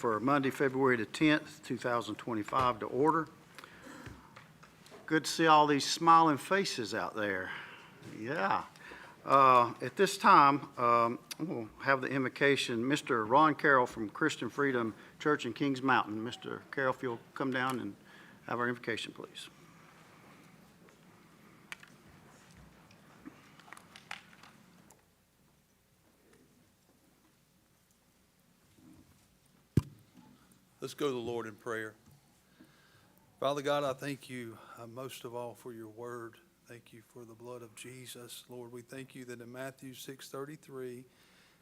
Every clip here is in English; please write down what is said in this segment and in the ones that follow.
for Monday, February the 10th, 2025 to order. Good to see all these smiling faces out there. Yeah. At this time, we'll have the invocation. Mr. Ron Carroll from Christian Freedom Church in Kings Mountain. Mr. Carroll, if you'll come down and have our invocation, please. Let's go to the Lord in prayer. Father God, I thank you most of all for your word. Thank you for the blood of Jesus. Lord, we thank you that in Matthew 6:33,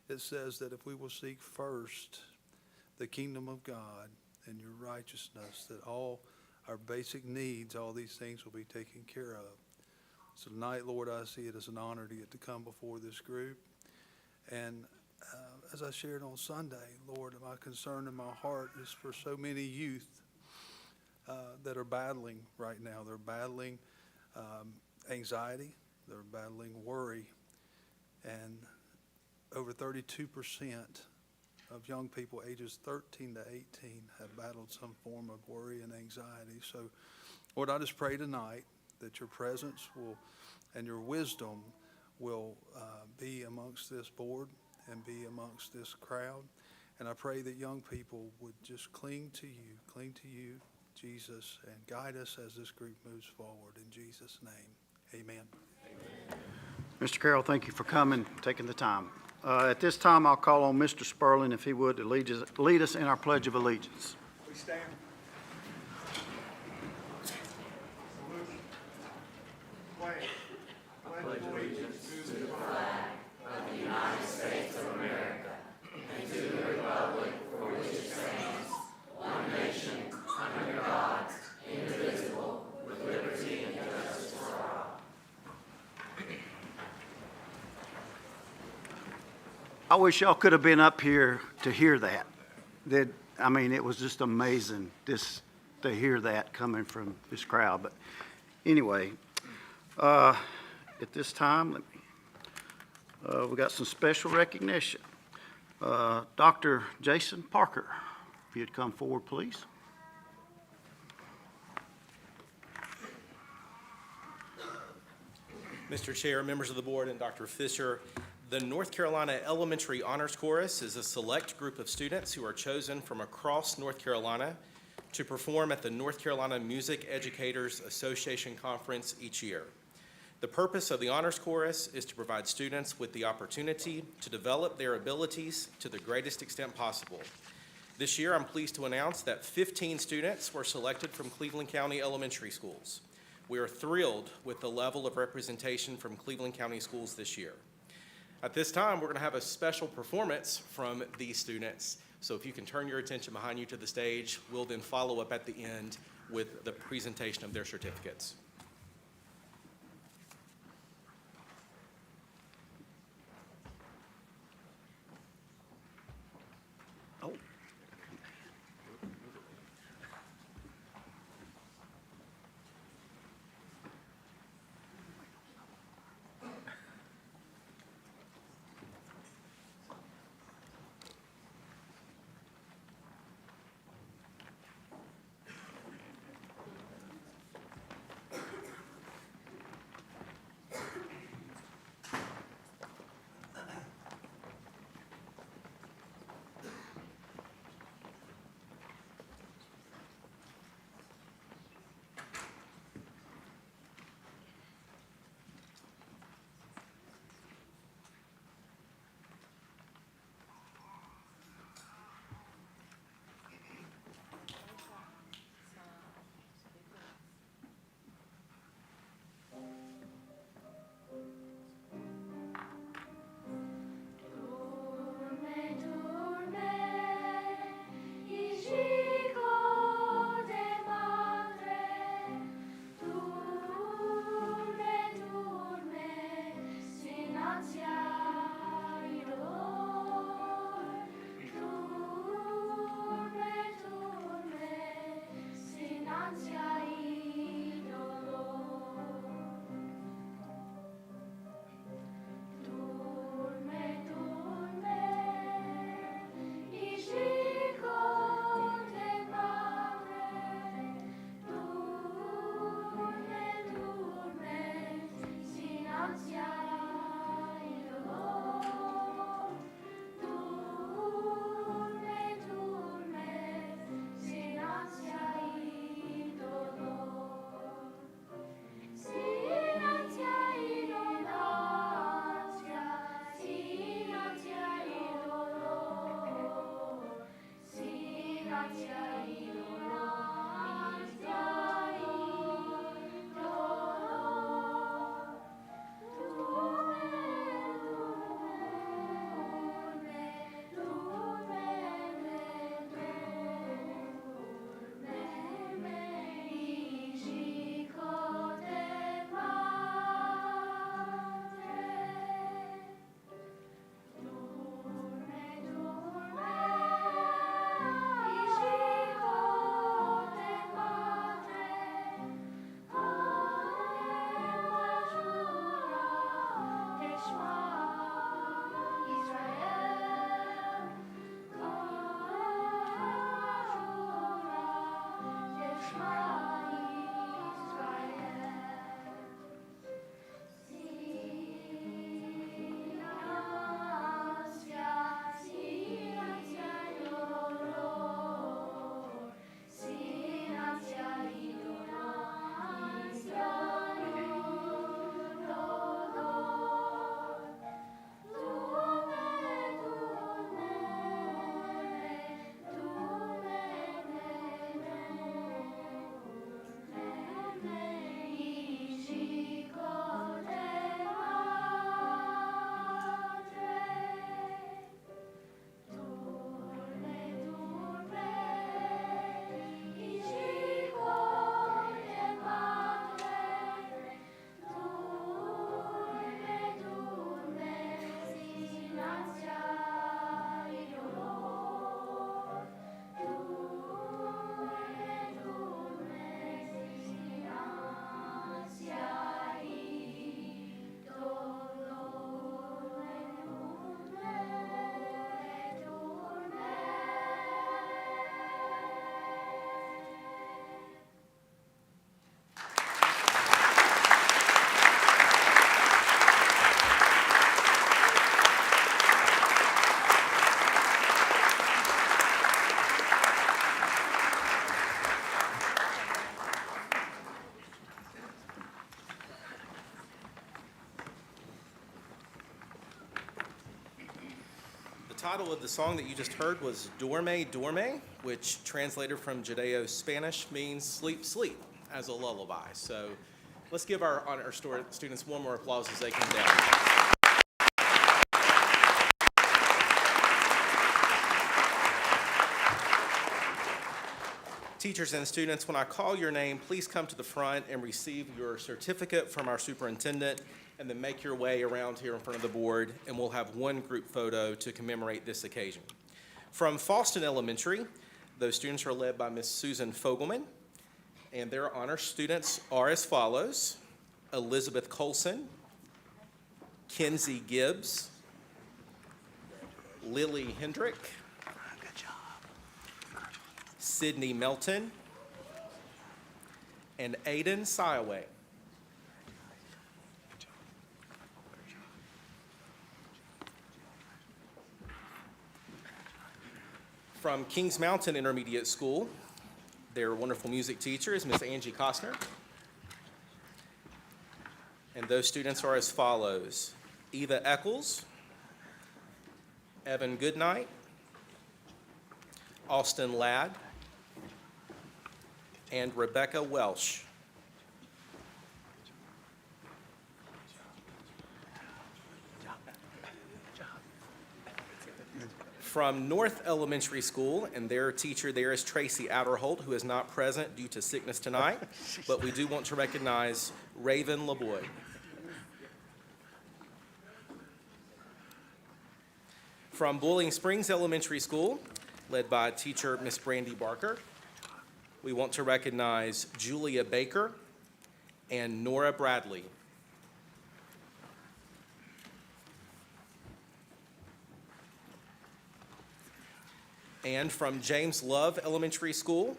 it says that if we will seek first the kingdom of God and your righteousness, that all our basic needs, all these things will be taken care of. So tonight, Lord, I see it as an honor to get to come before this group. And as I shared on Sunday, Lord, my concern in my heart is for so many youth that are battling right now. They're battling anxiety. They're battling worry. And over 32% of young people ages 13 to 18 have battled some form of worry and anxiety. So, Lord, I just pray tonight that your presence will and your wisdom will be amongst this board and be amongst this crowd. And I pray that young people would just cling to you, Jesus, and guide us as this group moves forward. In Jesus' name, amen. Mr. Carroll, thank you for coming, taking the time. At this time, I'll call on Mr. Sperling, if he would, to lead us in our Pledge of Allegiance. Please stand. Pledge allegiance to the flag of the United States of America and to the republic for which it stands, one nation, under God, indivisible, with liberty and justice for all. I wish y'all could have been up here to hear that. I mean, it was just amazing to hear that coming from this crowd. But anyway, at this time, we got some special recognition. Dr. Jason Parker, if you'd come forward, please. Mr. Chair, members of the board, and Dr. Fisher, the North Carolina Elementary Honors Chorus is a select group of students who are chosen from across North Carolina to perform at the North Carolina Music Educators Association Conference each year. The purpose of the Honors Chorus is to provide students with the opportunity to develop their abilities to the greatest extent possible. This year, I'm pleased to announce that 15 students were selected from Cleveland County Elementary Schools. We are thrilled with the level of representation from Cleveland County Schools this year. At this time, we're going to have a special performance from these students. So if you can turn your attention behind you to the stage, we'll then follow up at the end with the presentation of their certificates. Oh. The title of the song that you just heard was Dorme, Dorme, which translated from Judeo-Spanish means sleep, sleep, as a lullaby. So let's give our honor students one more applause as they come down. Teachers and students, when I call your name, please come to the front and receive your certificate from our superintendent, and then make your way around here in front of the board, and we'll have one group photo to commemorate this occasion. From Falston Elementary, those students are led by Miss Susan Fogelman, and their honor students are as follows: Elizabeth Colson, Kenzie Gibbs, Lily Hendrick, Sydney Melton, and Aiden Siaway. From Kings Mountain Intermediate School, their wonderful music teacher is Miss Angie Costner. And those students are as follows: Eva Eccles, Evan Goodnight, Austin Ladd, and Rebecca Welsh. From North Elementary School, and their teacher there is Tracy Adderholt, who is not present due to sickness tonight, but we do want to recognize Raven LeBoy. From Boiling Springs Elementary School, led by teacher Miss Brandy Barker, we want to recognize Julia Baker and Nora Bradley. And from James Love Elementary School,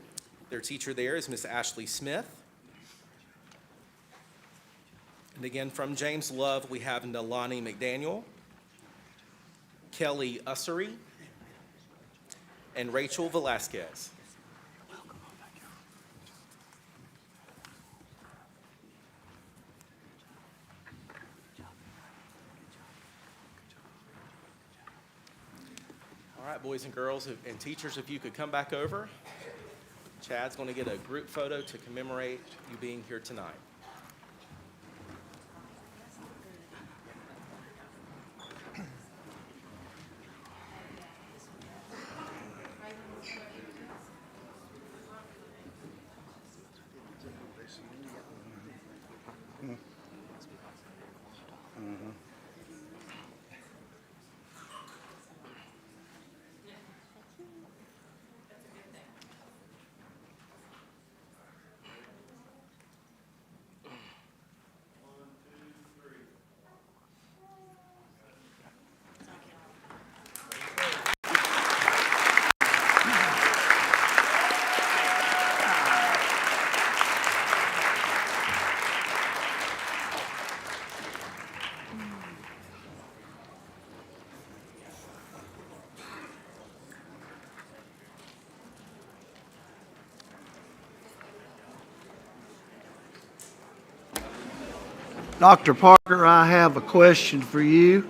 their teacher there is Miss Ashley Smith. And again, from James Love, we have Nalani McDaniel, Kelly Ussery, and Rachel Velasquez. All right, right, boys and girls, and teachers, if you could come back over. Chad's going to get a group photo to commemorate you being here tonight. Dr. Parker, I have a question for you.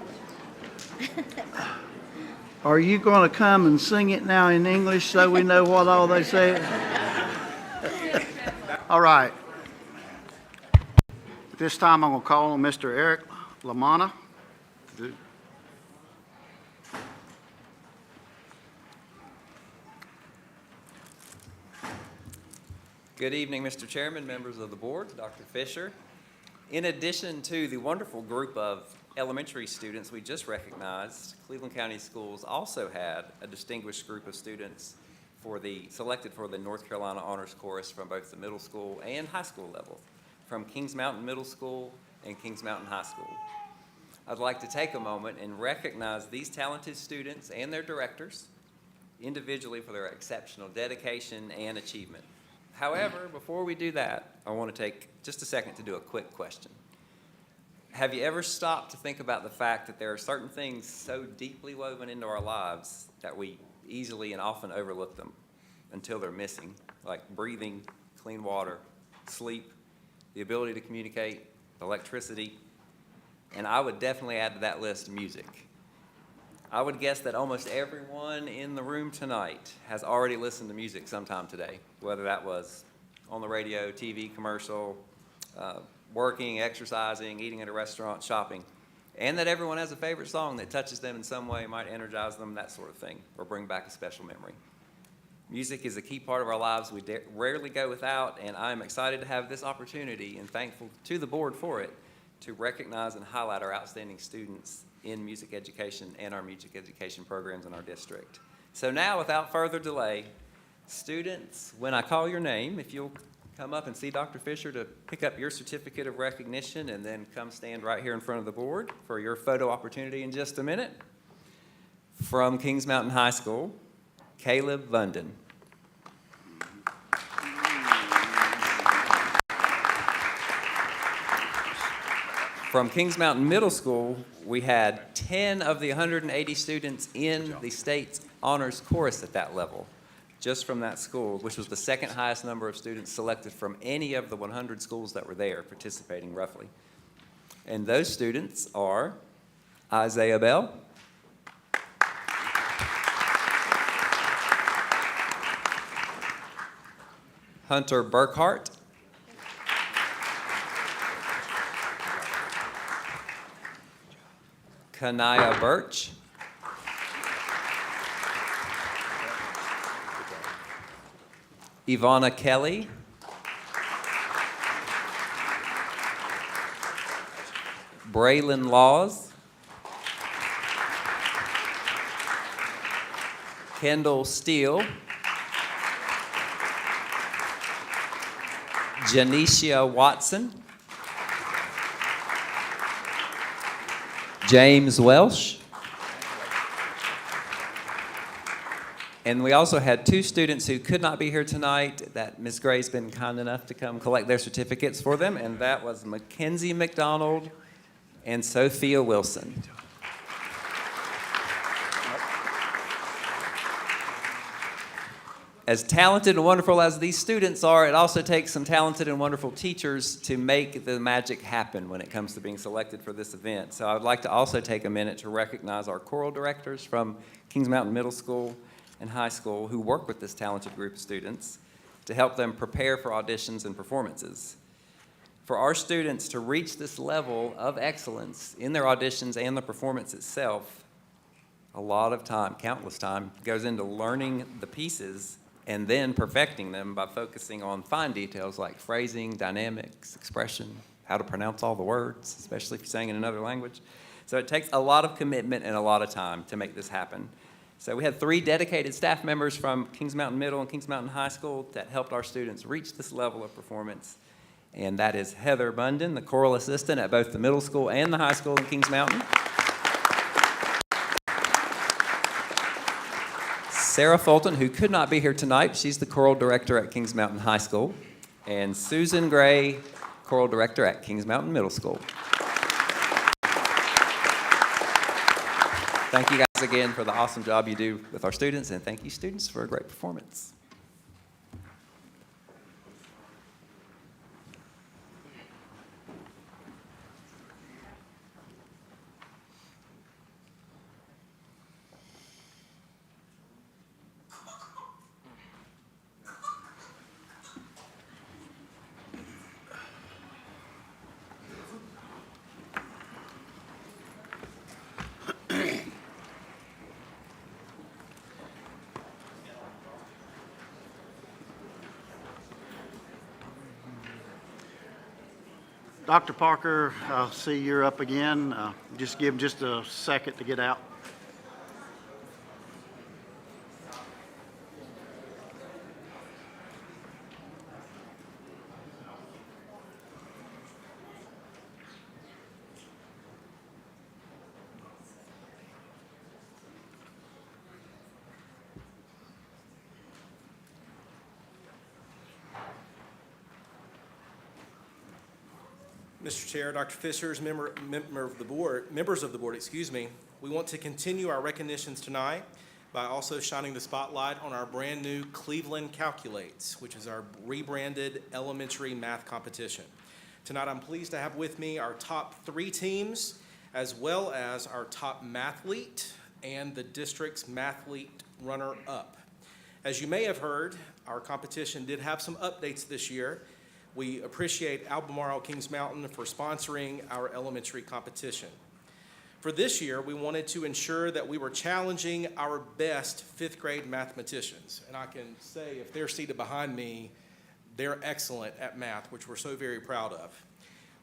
Are you going to come and sing it now in English so we know what all they said? All right. This time I'm going to call on Mr. Eric Lamanna. Good evening, Mr. Chairman, members of the board, Dr. Fisher. In addition to the wonderful group of elementary students we just recognized, Cleveland County Schools also had a distinguished group of students selected for the North Carolina Honors Chorus from both the middle school and high school level, from Kings Mountain Middle School and Kings Mountain High School. I'd like to take a moment and recognize these talented students and their directors individually for their exceptional dedication and achievement. However, before we do that, I want to take just a second to do a quick question. Have you ever stopped to think about the fact that there are certain things so deeply woven into our lives that we easily and often overlook them until they're missing, like breathing, clean water, sleep, the ability to communicate, electricity, and I would definitely add to that list music. I would guess that almost everyone in the room tonight has already listened to music sometime today, whether that was on the radio, TV, commercial, working, exercising, eating at a restaurant, shopping, and that everyone has a favorite song that touches them in some way, might energize them, that sort of thing, or bring back a special memory. Music is a key part of our lives we rarely go without, and I'm excited to have this opportunity and thankful to the board for it to recognize and highlight our outstanding students in music education and our music education programs in our district. So now, without further delay, students, when I call your name, if you'll come up and see Dr. Fisher to pick up your certificate of recognition and then come stand right here in front of the board for your photo opportunity in just a minute. From Kings Mountain High School, Caleb Vunden. From Kings Mountain Middle School, we had 10 of the 180 students in the state's honors chorus at that level, just from that school, which was the second highest number of students selected from any of the 100 schools that were there participating roughly. And those students are Isaiah Bell, Hunter Burkhart, Kanaya Birch, Ivana Kelly, Braylon Laws, Kendall Steele, Janisha Watson, James Welsh, and we also had two students who could not be here tonight that Ms. Gray's been kind enough to come collect their certificates for them, and that was Mackenzie McDonald and Sophia Wilson. as talented and wonderful as these students are, it also takes some talented and wonderful teachers to make the magic happen when it comes to being selected for this event. So I would like to also take a minute to recognize our choral directors from Kings Mountain Middle School and High School who work with this talented group of students to help them prepare for auditions and performances. For our students to reach this level of excellence in their auditions and the performance itself, a lot of time, countless time, goes into learning the pieces and then perfecting them by focusing on fine details like phrasing, dynamics, expression, how to pronounce all the words, especially if you're saying in another language. So it takes a lot of commitment and a lot of time to make this happen. So we had 3 dedicated staff members from Kings Mountain Middle and Kings Mountain High School that helped our students reach this level of performance. And that is Heather Bunden, the choral assistant at both the middle school and the high school in Kings Mountain. Sarah Fulton, who could not be here tonight, she's the choral director at Kings Mountain High School. And Susan Gray, choral director at Kings Mountain Middle School. Thank you guys again for the awesome job you do with our students, and thank you students for a great performance. Dr. Parker, I see you're up again. Just give just a second to get out. Mr. Chair, Dr. Fishers, members of the board, we want to continue our recognitions tonight by also shining the spotlight on our brand new Cleveland Calculates, which is our rebranded elementary math competition. Tonight, I'm pleased to have with me our top 3 teams, as well as our top mathlete and the district's mathlete runner-up. As you may have heard, our competition did have some updates this year. We appreciate Albemarle Kings Mountain for sponsoring our elementary competition. For this year, we wanted to ensure that we were challenging our best 5th grade mathematicians. And I can say, if they're seated behind me, they're excellent at math, which we're so very proud of.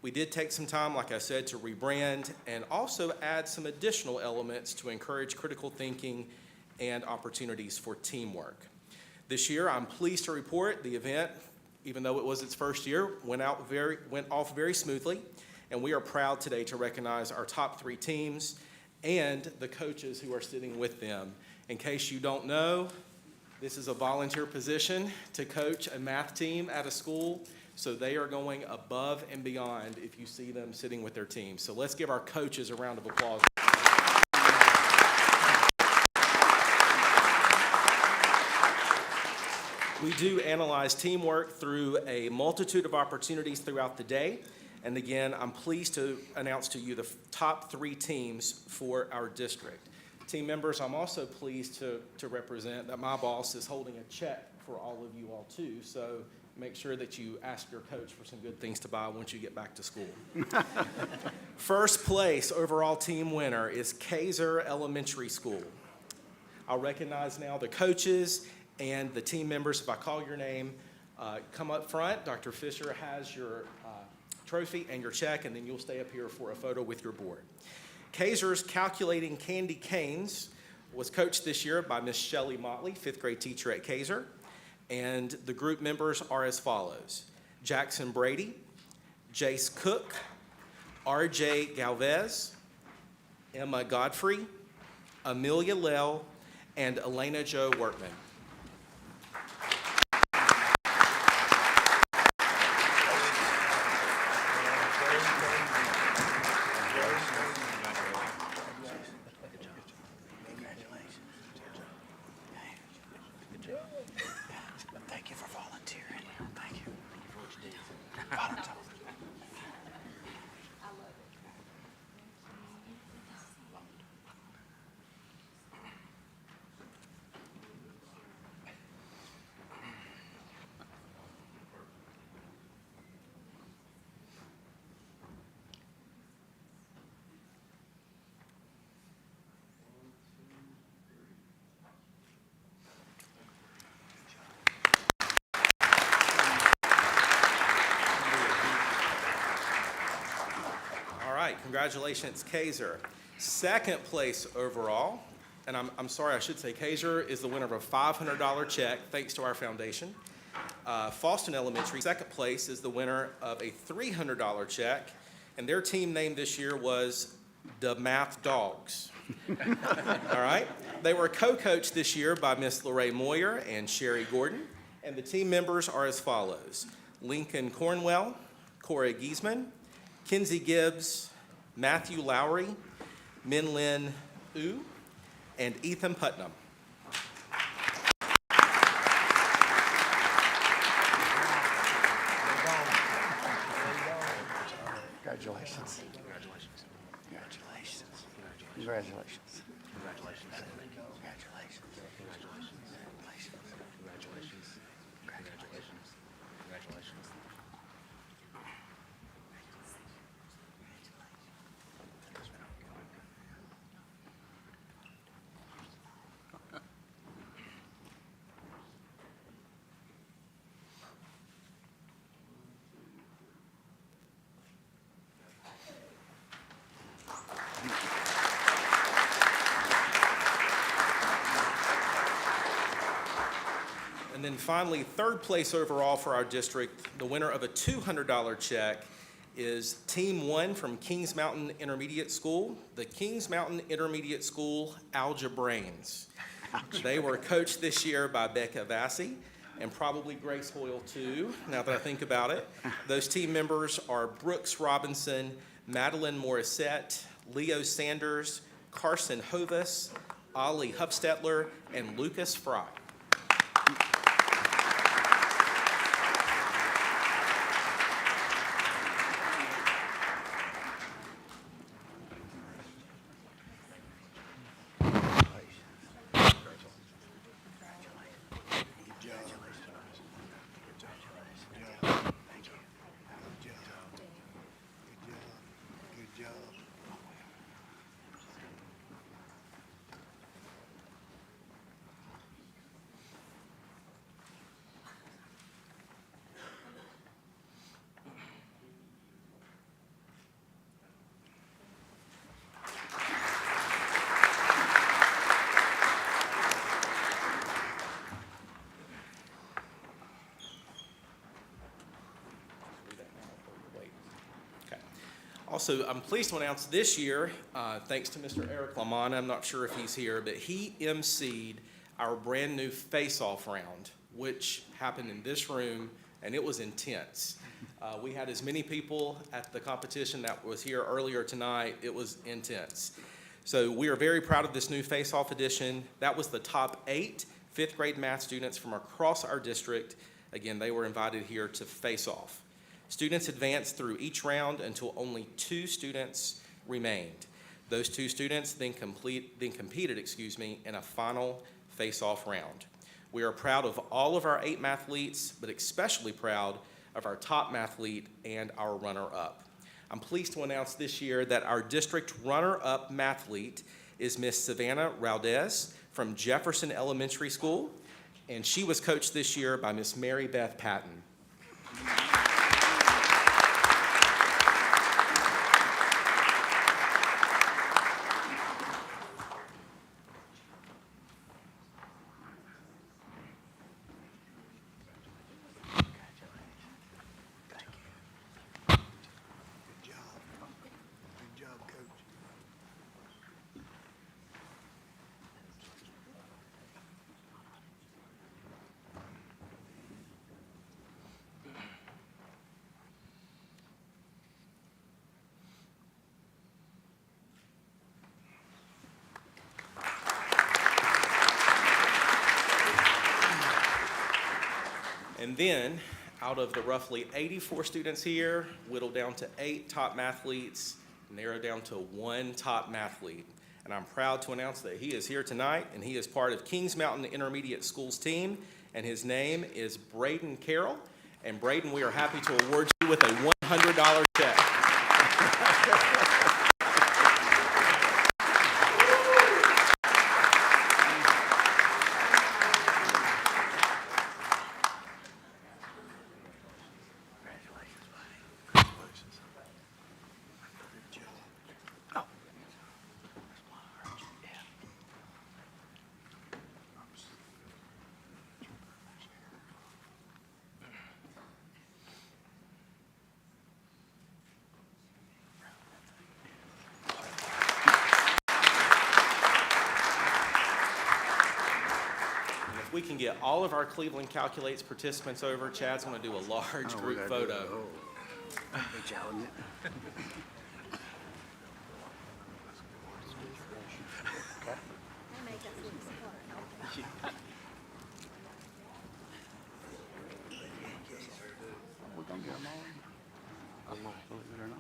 We did take some time, like I said, to rebrand and also add some additional elements to encourage critical thinking and opportunities for teamwork. This year, I'm pleased to report the event, even though it was its first year, went off very smoothly, and we are proud today to recognize our top 3 teams and the coaches who are sitting with them. In case you don't know, this is a volunteer position to coach a math team at a school, so they are going above and beyond if you see them sitting with their team. So let's give our coaches a round of applause. We do analyze teamwork through a multitude of opportunities throughout the day. And again, I'm pleased to announce to you the top 3 teams for our district. Team members, I'm also pleased to represent that my boss is holding a check for all of you all too. So make sure that you ask your coach for some good things to buy once you get back to school. First place overall team winner is Kaiser Elementary School. I'll recognize now the coaches and the team members. If I call your name, come up front. Dr. Fisher has your trophy and your check, and then you'll stay up here for a photo with your board. Kaiser's Calculating Candy Canes was coached this year by Miss Shelley Motley, 5th grade teacher at Kaiser. And the group members are as follows: Jackson Brady, Jace Cook, RJ Galvez, Emma Godfrey, Amelia Lell, and Elena Jo Workman. Congratulations, Kaiser. Second place overall, and I'm sorry, I should say Kaiser is the winner of a $500 check, thanks to our foundation. Fallston Elementary, second place, is the winner of a $300 check, and their team name this year was the Math Dogs. All right? They were co-coached this year by Miss Lorraine Moyer and Sherry Gordon, and the team members are as follows: Lincoln Cornwell, Corey Giesman, Kinsey Gibbs, Matthew Lowry, Min Lin Wu, and Ethan Putnam. Congratulations. Congratulations. Congratulations. Congratulations. Congratulations. Congratulations. Congratulations. Congratulations. Congratulations. And then finally, third place overall for our district, the winner of a $200 check is Team 1 from Kings Mountain Intermediate School, the Kings Mountain Intermediate School Algebrains. They were coached this year by Becca Vassy and probably Grace Hoyle too, now that I think about it. Those team members are Brooks Robinson, Madeline Morissette, Leo Sanders, Carson Hovis, Ollie Hupstetler, and Lucas Fry. Also, I'm pleased to announce this year, thanks to Mr. Eric Lamana, I'm not sure if he's here, but he emceed our brand-new face-off round, which happened in this room, and it was intense. We had as many people at the competition that was here earlier tonight. It was intense. So we are very proud of this new face-off edition. That was the top 8 fifth grade math students from across our district. Again, they were invited here to face off. Students advanced through each round until only 2 students remained. Those 2 students then competed in a final face-off round. We are proud of all of our 8 mathletes, but especially proud of our top mathlete and our runner-up. I'm pleased to announce this year that our district runner-up mathlete is Miss Savannah Raudez from Jefferson Elementary School, and she was coached this year by Miss Mary Beth Patton. And then, out of the roughly 84 students here, whittled down to 8 top mathletes, narrowed down to 1 top mathlete. And I'm proud to announce that he is here tonight, and he is part of Kings Mountain Intermediate School's team, and his name is Braden Carroll. And Braden, we are happy to award you with a $100 check. we can get all of our Cleveland Calculates participants over, Chad's going to do a large Oh, we group gotta do it. photo. Oh. Hey, challenge it. We're gonna get them all. Believe it or not.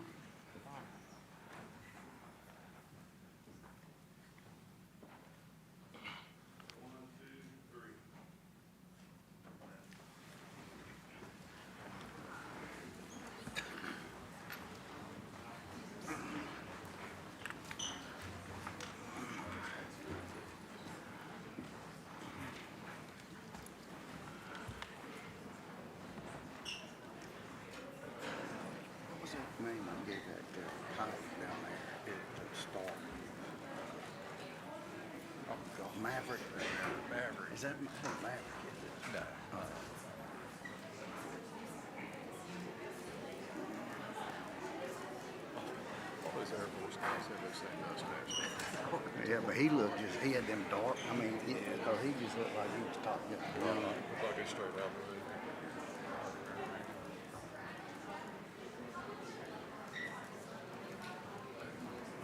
What was that name I gave that pipe down there? It Star. Oh, God, Maverick. Maverick. Is that Maverick? Is it? No. All those Air Force guys have those same mustaches. Yeah, but he looked just, he had them dark, I mean, he just looked like he was top gun. Look like a straight out movie.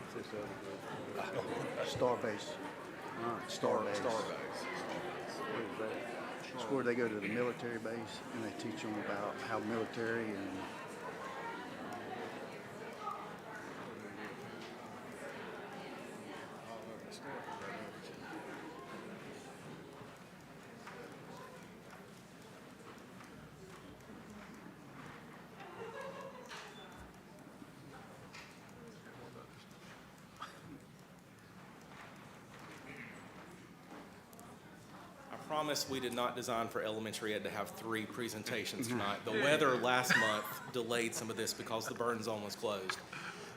What's this other group? Starbase. Starbase. Starbase. What is that? It's where they go to the military base and they teach them about how military and I promise we did not design for elementary ed to have 3 presentations tonight. The weather last month delayed some of this because the burn zone was closed.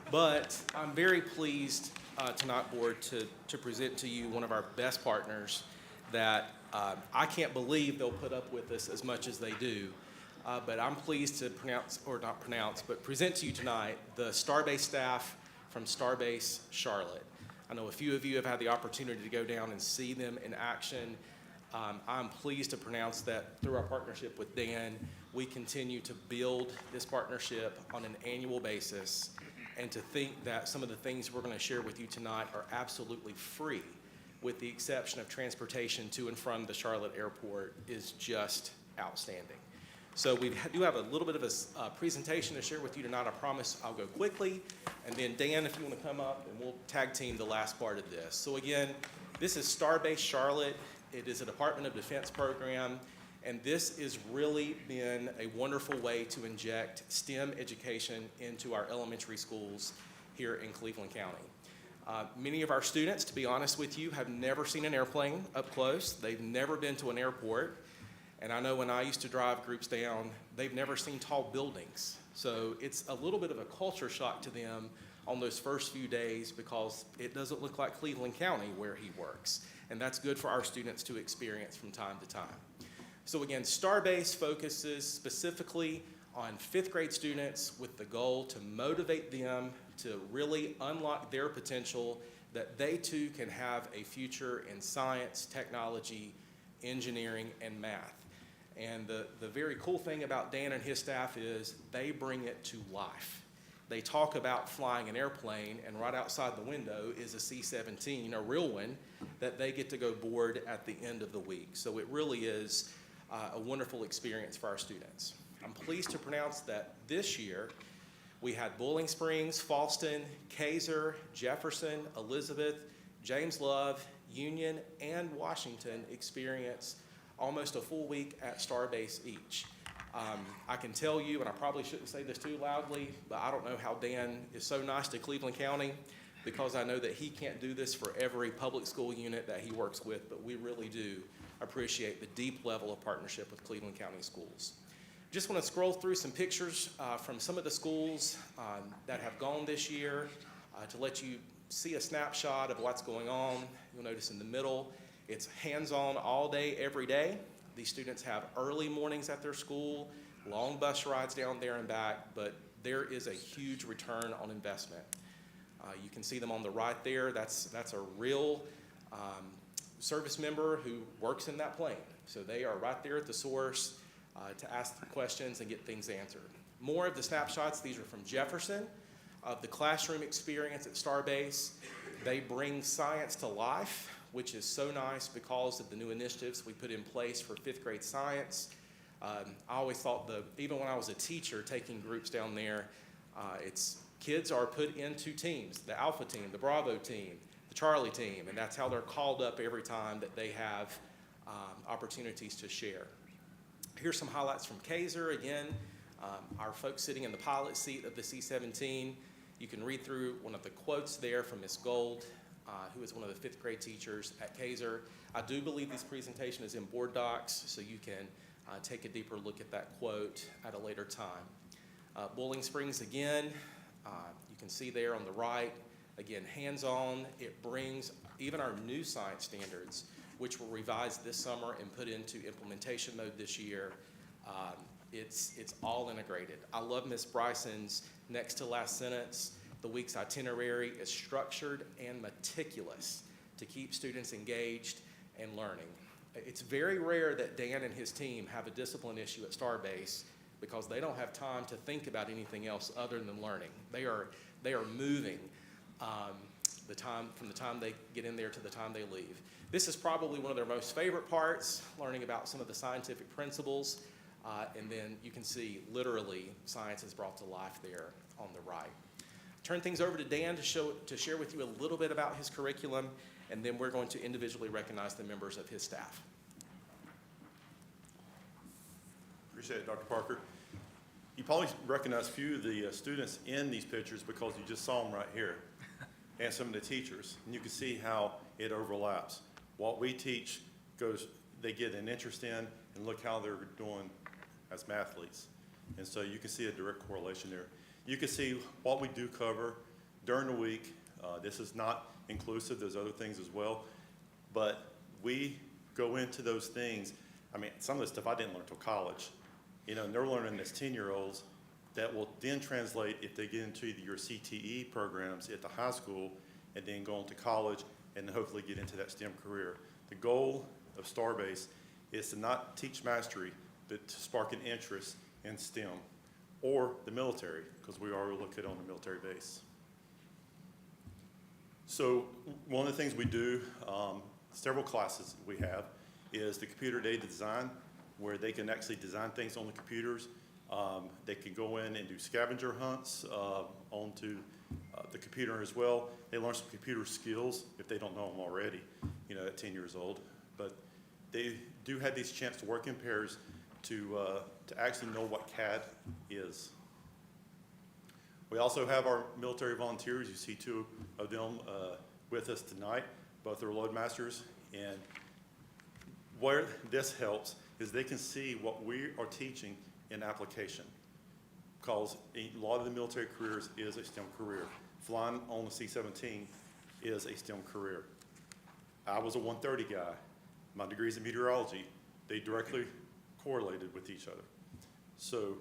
But I'm very pleased tonight, Board, to present to you one of our best partners that I can't believe they'll put up with us as much as they do. But I'm pleased to present to you tonight the Starbase staff from Starbase Charlotte. I know a few of you have had the opportunity to go down and see them in action. I'm pleased to pronounce that through our partnership with Dan, we continue to build this partnership on an annual basis, and to think that some of the things we're going to share with you tonight are absolutely free, with the exception of transportation to and from the Charlotte airport, is just outstanding. So we do have a little bit of a presentation to share with you tonight. I promise I'll go quickly, and then Dan, if you want to come up, and we'll tag team the last part of this. So again, this is Starbase Charlotte. It is a Department of Defense program, and this has really been a wonderful way to inject STEM education into our elementary schools here in Cleveland County. Many of our students, to be honest with you, have never seen an airplane up close. They've never been to an airport. And I know when I used to drive groups down, they've never seen tall buildings. So it's a little bit of a culture shock to them on those first few days because it doesn't look like Cleveland County where he works. And that's good for our students to experience from time to time. So again, Starbase focuses specifically on 5th grade students with the goal to motivate them to really unlock their potential, that they too can have a future in science, technology, engineering, and math. And the very cool thing about Dan and his staff is they bring it to life. They talk about flying an airplane, and right outside the window is a C-17, a real one, that they get to go board at the end of the week. So it really is a wonderful experience for our students. I'm pleased to pronounce that this year we had Bowling Springs, Falston, Kaiser, Jefferson, Elizabeth, James Love, Union, and Washington experience almost a full week at Starbase each. I can tell you, and I probably shouldn't say this too loudly, but I don't know how Dan is so nice to Cleveland County, because I know that he can't do this for every public school unit that he works with, but we really do appreciate the deep level of partnership with Cleveland County Schools. Just want to scroll through some pictures from some of the schools that have gone this year to let you see a snapshot of what's going on. You'll notice in the middle, it's hands-on all day, every day. These students have early mornings at their school, long bus rides down there and back, but there is a huge return on investment. You can see them on the right there. That's a real service member who works in that plane. So they are right there at the source to ask the questions and get things answered. More of the snapshots, these are from Jefferson, of the classroom experience at Starbase. They bring science to life, which is so nice because of the new initiatives we put in place for 5th grade science. I always thought even when I was a teacher taking groups down there, kids are put into teams, the Alpha team, the Bravo team, the Charlie team, and that's how they're called up every time that they have opportunities to share. Here's some highlights from Kaiser. Again, our folks sitting in the pilot seat of the C-17. You can read through one of the quotes there from Ms. Gold, who is one of the 5th grade teachers at Kaiser. I do believe this presentation is in board docs, so you can take a deeper look at that quote at a later time. Bowling Springs again, you can see there on the right, again, hands-on. It brings even our new science standards, which were revised this summer and put into implementation mode this year. It's all integrated. I love Ms. Bryson's next to last sentence. The week's itinerary is structured and meticulous to keep students engaged and learning. It's very rare that Dan and his team have a discipline issue at Starbase because they don't have time to think about anything else other than learning. They are moving from the time they get in there to the time they leave. This is probably one of their most favorite parts, learning about some of the scientific principles, and then you can see literally science is brought to life there on the right. Turn things over to Dan to share with you a little bit about his curriculum, and then we're going to individually recognize the members of his staff. Appreciate it, Dr. Parker. You probably recognize a few of the students in these pictures because you just saw them right here, and some of the teachers. And you can see how it overlaps. What we teach they get an interest in, and look how they're doing as mathletes. And so you can see a direct correlation there. You can see what we do cover during the week. This is not inclusive, there's other things as well. But we go into those things. I mean, some of the stuff I didn't learn until college. You know, and they're learning as 10-year-olds that will then translate if they get into your CTE programs at the high school and then go on to college and then hopefully get into that STEM career. The goal of Starbase is to not teach mastery, but to spark an interest in STEM or the military, because we are located on the military base. So one of the things we do, several classes we have, is the computer aided design, where they can actually design things on the computers. They can go in and do scavenger hunts onto the computer as well. They learn some computer skills if they don't know them already, you know, at 10 years old. But they do have these chance to work in pairs to actually know what CAD is. We also have our military volunteers. You see two of them with us tonight. Both are Loadmasters. And where this helps is they can see what we are teaching in application. Because a lot of the military careers is a STEM career. Flying on the C-17 is a STEM career. I was a 130 guy. My degrees in meteorology, they directly correlated with each other. So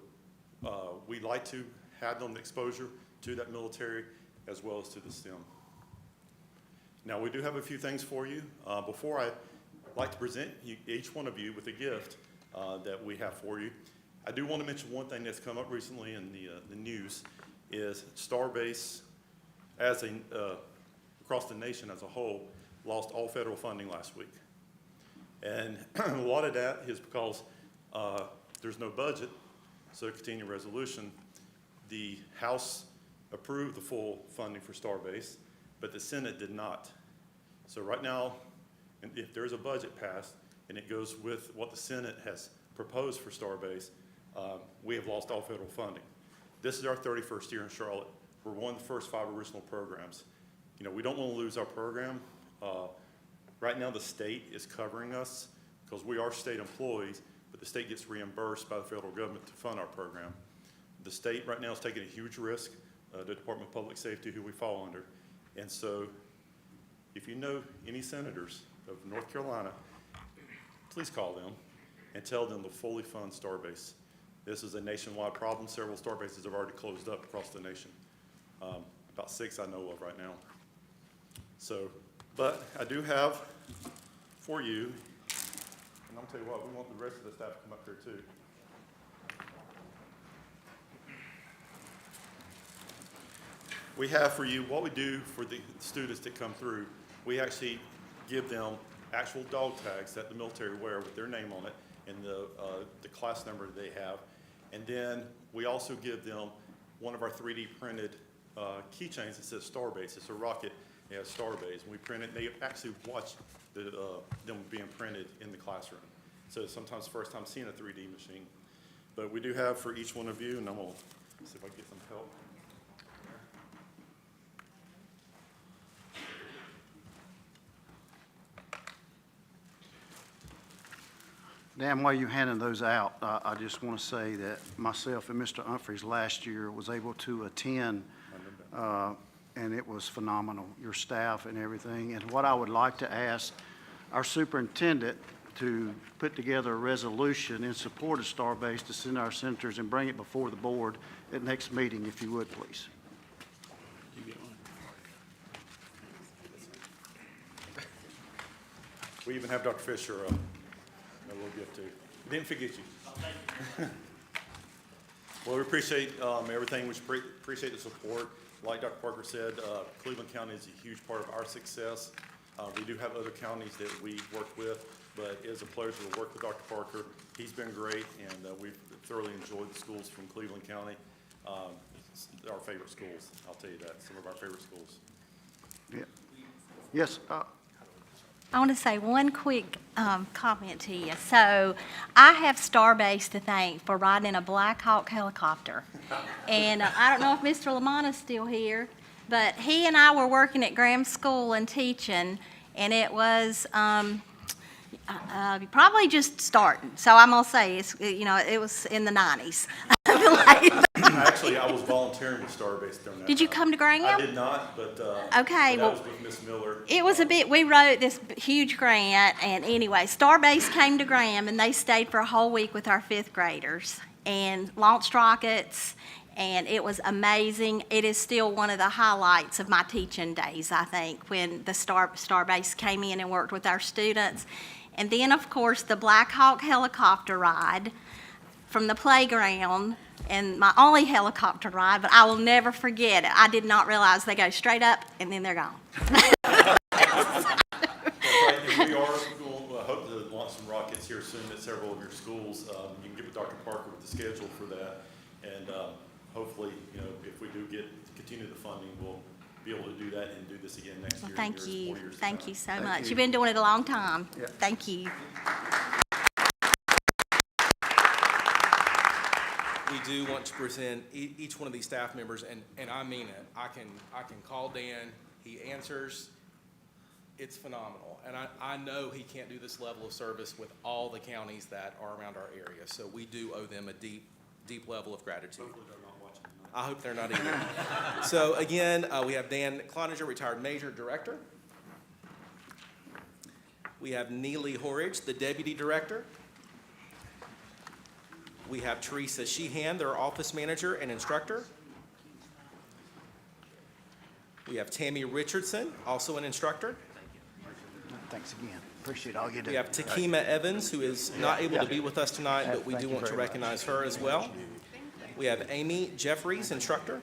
we like to have them exposure to that military as well as to the STEM. Now we do have a few things for you. Before I'd like to present each one of you with a gift that we have for you. I do want to mention one thing that's come up recently in the news is Starbase, as across the nation as a whole, lost all federal funding last week. And a lot of that is because there's no budget, so continuing resolution. The House approved the full funding for Starbase, but the Senate did not. So right now, if there's a budget passed and it goes with what the Senate has proposed for Starbase, we have lost all federal funding. This is our 31st year in Charlotte. We're one of the first 5 original programs. You know, we don't want to lose our program. Right now the state is covering us because we are state employees, but the state gets reimbursed by the federal government to fund our program. The state right now is taking a huge risk, the Department of Public Safety, who we fall under. And so if you know any senators of North Carolina, please call them and tell them to fully fund Starbase. This is a nationwide problem. Several Starbases have already closed up across the nation. About 6 I know of right now. So, but I do have for you, and I'm gonna tell you what, we want the rest of the staff to come up here too. We have for you, what we do for the students that come through, we actually give them actual dog tags that the military wear with their name on it and the class number they have. And then we also give them one of our 3D printed keychains that says Starbase. It's a rocket, it has Starbase. And we print it, and they actually watch them being printed in the classroom. So sometimes first time seeing a 3D machine. But we do have for each one of you, and I'm gonna see if I can get some help. Dan, while you're handing those out, I just want to say that myself and Mr. Humphreys last year was able to attend, and it was phenomenal, your staff and everything. And what I would like to ask our superintendent to put together a resolution in support of Starbase to send our senators and bring it before the board at next meeting, if you would, please. We even have Dr. Fisher a little gift too. We didn't forget you. Well, we appreciate everything. We appreciate the support. Like Dr. Parker said, Cleveland County is a huge part of our success. We do have other counties that we work with, but it is a pleasure to work with Dr. Parker. He's been great, and we've thoroughly enjoyed the schools from Cleveland County. Our favorite schools, I'll tell you that, some of our favorite schools. Yeah. Yes, I want to say one quick comment to you. So I have Starbase to thank for riding a Black Hawk helicopter. And I don't know if Mr. Lamont is still here, but he and I were working at Graham School and teaching, and it was probably just starting. So I'm going to say, it was in the 90s. Actually, I was volunteering with Starbase during that Did you time. come to Graham? I did not, but Okay, that well, was with Miss Miller. it was we wrote this huge grant, and anyway, Starbase came to Graham, and they stayed for a whole week with our 5th graders and launched rockets, and it was amazing. It is still one of the highlights of my teaching days, I think, when the Starbase came in and worked with our students. And then, of course, the Black Hawk helicopter ride from the playground, and my only helicopter ride, but I will never forget it. I did not realize they go straight up and then they're gone. That's right, and we are going to hope to launch some rockets here soon at several of your schools. You can get with Dr. Parker with the schedule for that, and hopefully, if we do continue the funding, we'll be able to do that and do this again next year. Thank you. 4 years from Thank now. you so much. you. You've been doing it a long time. Yeah. Thank you. We do want to present each one of these staff members, and I mean it. I can call Dan, he answers. It's phenomenal. And I know he can't do this level of service with all the counties that are around our area. So we do owe them a deep, deep level of gratitude. Hopefully they're not watching tonight. I hope they're not either. So again, we have Dan Cloninger, retired Major Director. We have Neely Horridge, the Deputy Director. We have Teresa Sheehan, their Office Manager and Instructor. We have Tammy Richardson, also an instructor. thanks again. Appreciate all you do. We have Takima Evans, who is not able to be with us tonight, but we do want to recognize her as well. We have Amy Jeffries, instructor.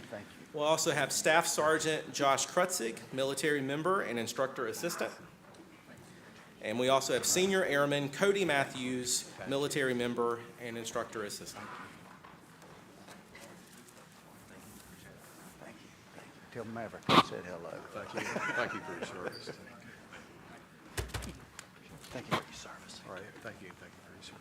Thank you. We'll also have Staff Sergeant Josh Krutzig, military member and instructor assistant. And we also have Senior Airman Cody Matthews, military member and instructor assistant. Thank you. Tell Maverick I said hello. Thank you. Thank you for your service. Thank you for your service. All right, thank you. Thank you for your service.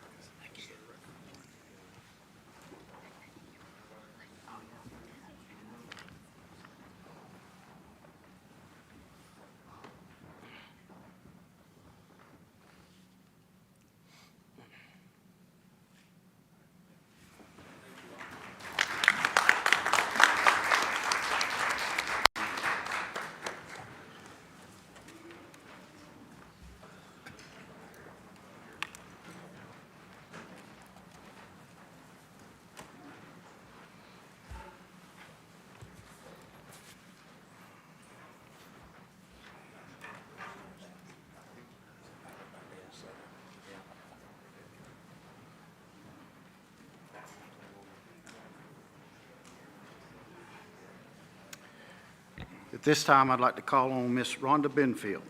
At this time, I'd like to call on Miss Rhonda Benfield.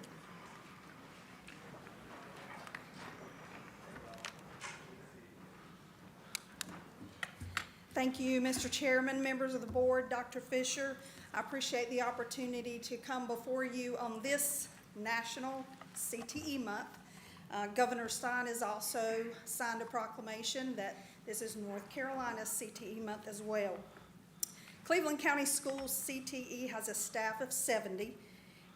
Thank you, Mr. Chairman, members of the board, Dr. Fisher. I appreciate the opportunity to come before you on this National CTE Month. Governor Stein has also signed a proclamation that this is North Carolina's CTE Month as well. Cleveland County Schools CTE has a staff of 70,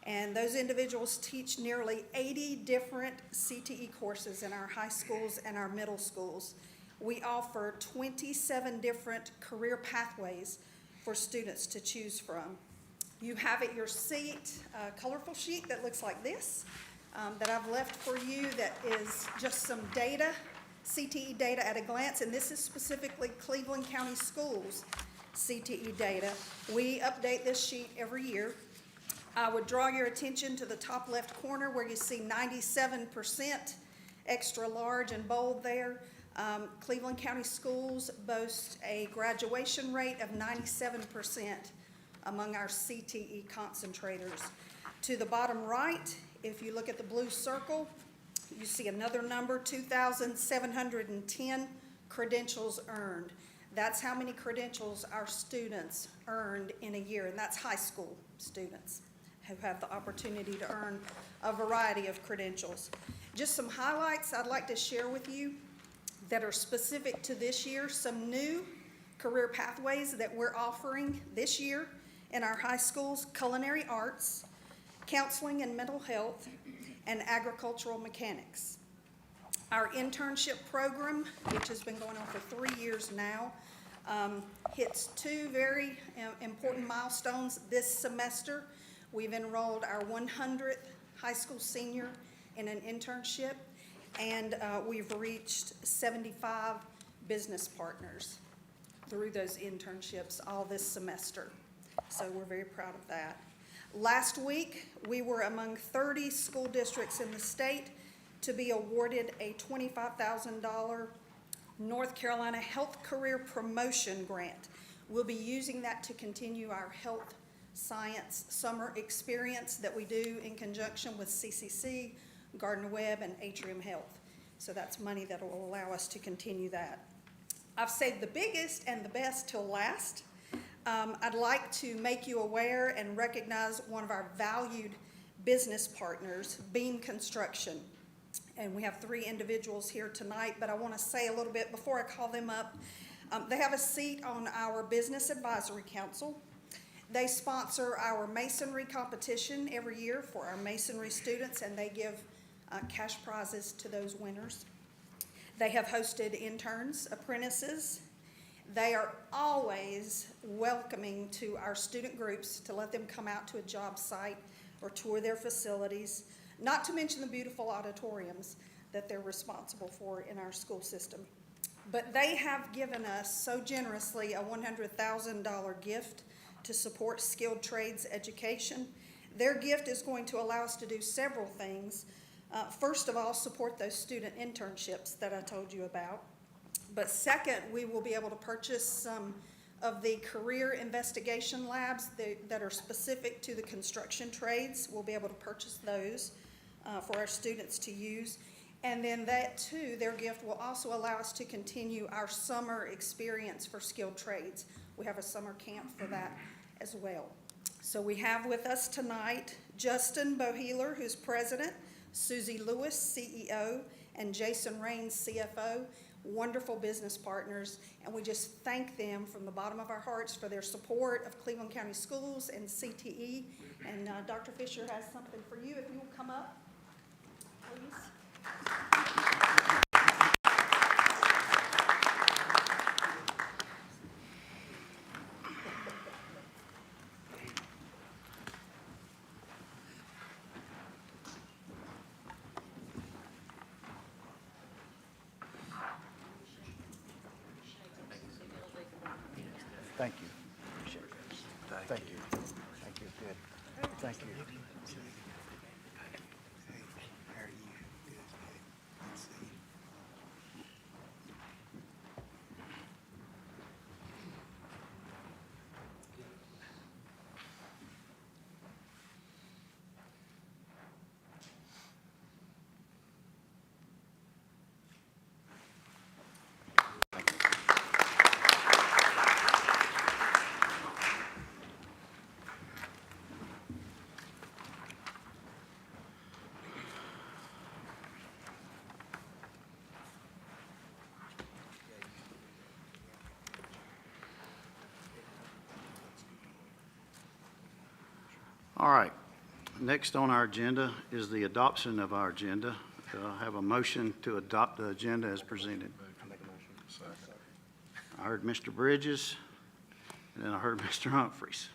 and those individuals teach nearly 80 different CTE courses in our high schools and our middle schools. We offer 27 different career pathways for students to choose from. You have at your seat a colorful sheet that looks like this that I've left for you that is just some data, CTE data at a glance, and this is specifically Cleveland County Schools CTE data. We update this sheet every year. I would draw your attention to the top left corner where you see 97% extra large and bold there. Cleveland County Schools boast a graduation rate of 97% among our CTE concentrators. To the bottom right, if you look at the blue circle, you see another number, 2,710 credentials earned. That's how many credentials our students earned in a year, and that's high school students who have the opportunity to earn a variety of credentials. Just some highlights I'd like to share with you that are specific to this year, some new career pathways that we're offering this year in our high schools: culinary arts, counseling and mental health, and agricultural mechanics. Our internship program, which has been going on for 3 years now, hits two very important milestones this semester. We've enrolled our 100th high school senior in an internship, and we've reached 75 business partners through those internships all this semester. So we're very proud of that. Last week, we were among 30 school districts in the state to be awarded a $25,000 North Carolina Health Career Promotion Grant. We'll be using that to continue our health science summer experience that we do in conjunction with CCC, Gardner-Webb, and Atrium Health. So that's money that will allow us to continue that. I've saved the biggest and the best till last. I'd like to make you aware and recognize one of our valued business partners, Beam Construction. And we have 3 individuals here tonight, but I want to say a little bit before I call them up. They have a seat on our Business Advisory Council. They sponsor our masonry competition every year for our masonry students, and they give cash prizes to those winners. They have hosted interns, apprentices. They are always welcoming to our student groups to let them come out to a job site or tour their facilities, not to mention the beautiful auditoriums that they're responsible for in our school system. But they have given us so generously a $100,000 gift to support skilled trades education. Their gift is going to allow us to do several things. First of all, support those student internships that I told you about. But second, we will be able to purchase some of the career investigation labs that are specific to the construction trades. We'll be able to purchase those for our students to use. And then that too, their gift will also allow us to continue our summer experience for skilled trades. We have a summer camp for that as well. So we have with us tonight Justin Boheeler, who's president, Susie Lewis, CEO, and Jason Raines, CFO. Wonderful business partners, and we just thank them from the bottom of our hearts for their support of Cleveland County Schools and CTE. And Dr. Fisher has something for you, if you will come up, please. Thank you. Appreciate it. Thank you. Thank you. Good. Thank you. All right. Next on our agenda is the adoption of our agenda. Do I have a motion to adopt the agenda as presented? I heard Mr. Bridges, and then I heard Mr. Humphries.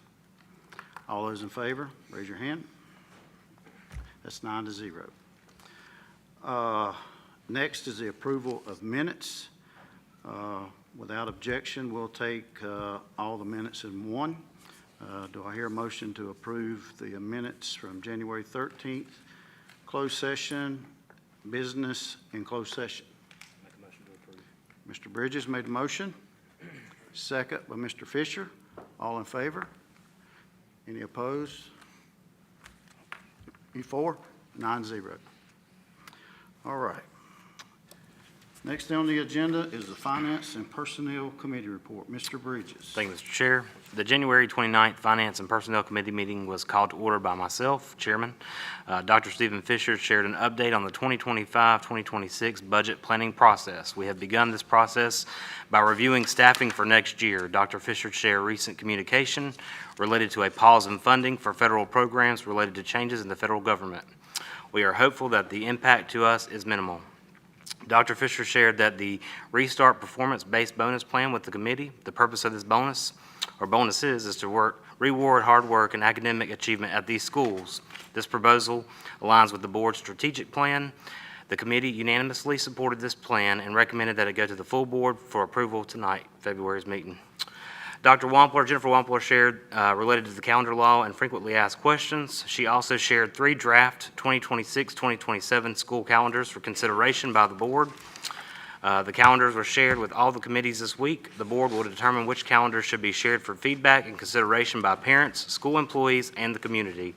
All those in favor, raise your hand. That's 9-0. Next is the approval of minutes. Without objection, we'll take all the minutes in one. Do I hear a motion to approve the minutes from January 13th, closed session, business, and closed session? Make a motion to approve. Mr. Bridges made the motion. Second by Mr. Fisher. All in favor? Any opposed? You for? 9-0. All right. Next on the agenda is the Finance and Personnel Committee report. Mr. Bridges. Thank you, Mr. Chair. The January 29th Finance and Personnel Committee meeting was called to order by myself, Chairman. Dr. Stephen Fisher shared an update on the 2025-2026 budget planning process. We have begun this process by reviewing staffing for next year. Dr. Fisher shared recent communication related to a pause in funding for federal programs related to changes in the federal government. We are hopeful that the impact to us is minimal. Dr. Fisher shared that the Restart performance-based bonus plan with the committee, the purpose of this bonus, or bonuses, is to reward hard work and academic achievement at these schools. This proposal aligns with the board's strategic plan. The committee unanimously supported this plan and recommended that it go to the full board for approval tonight, February's meeting. Jennifer Wampler shared related to the calendar law and frequently asked questions. She also shared 3 draft 2026-2027 school calendars for consideration by the board. The calendars were shared with all the committees this week. The board will determine which calendars should be shared for feedback and consideration by parents, school employees, and the community.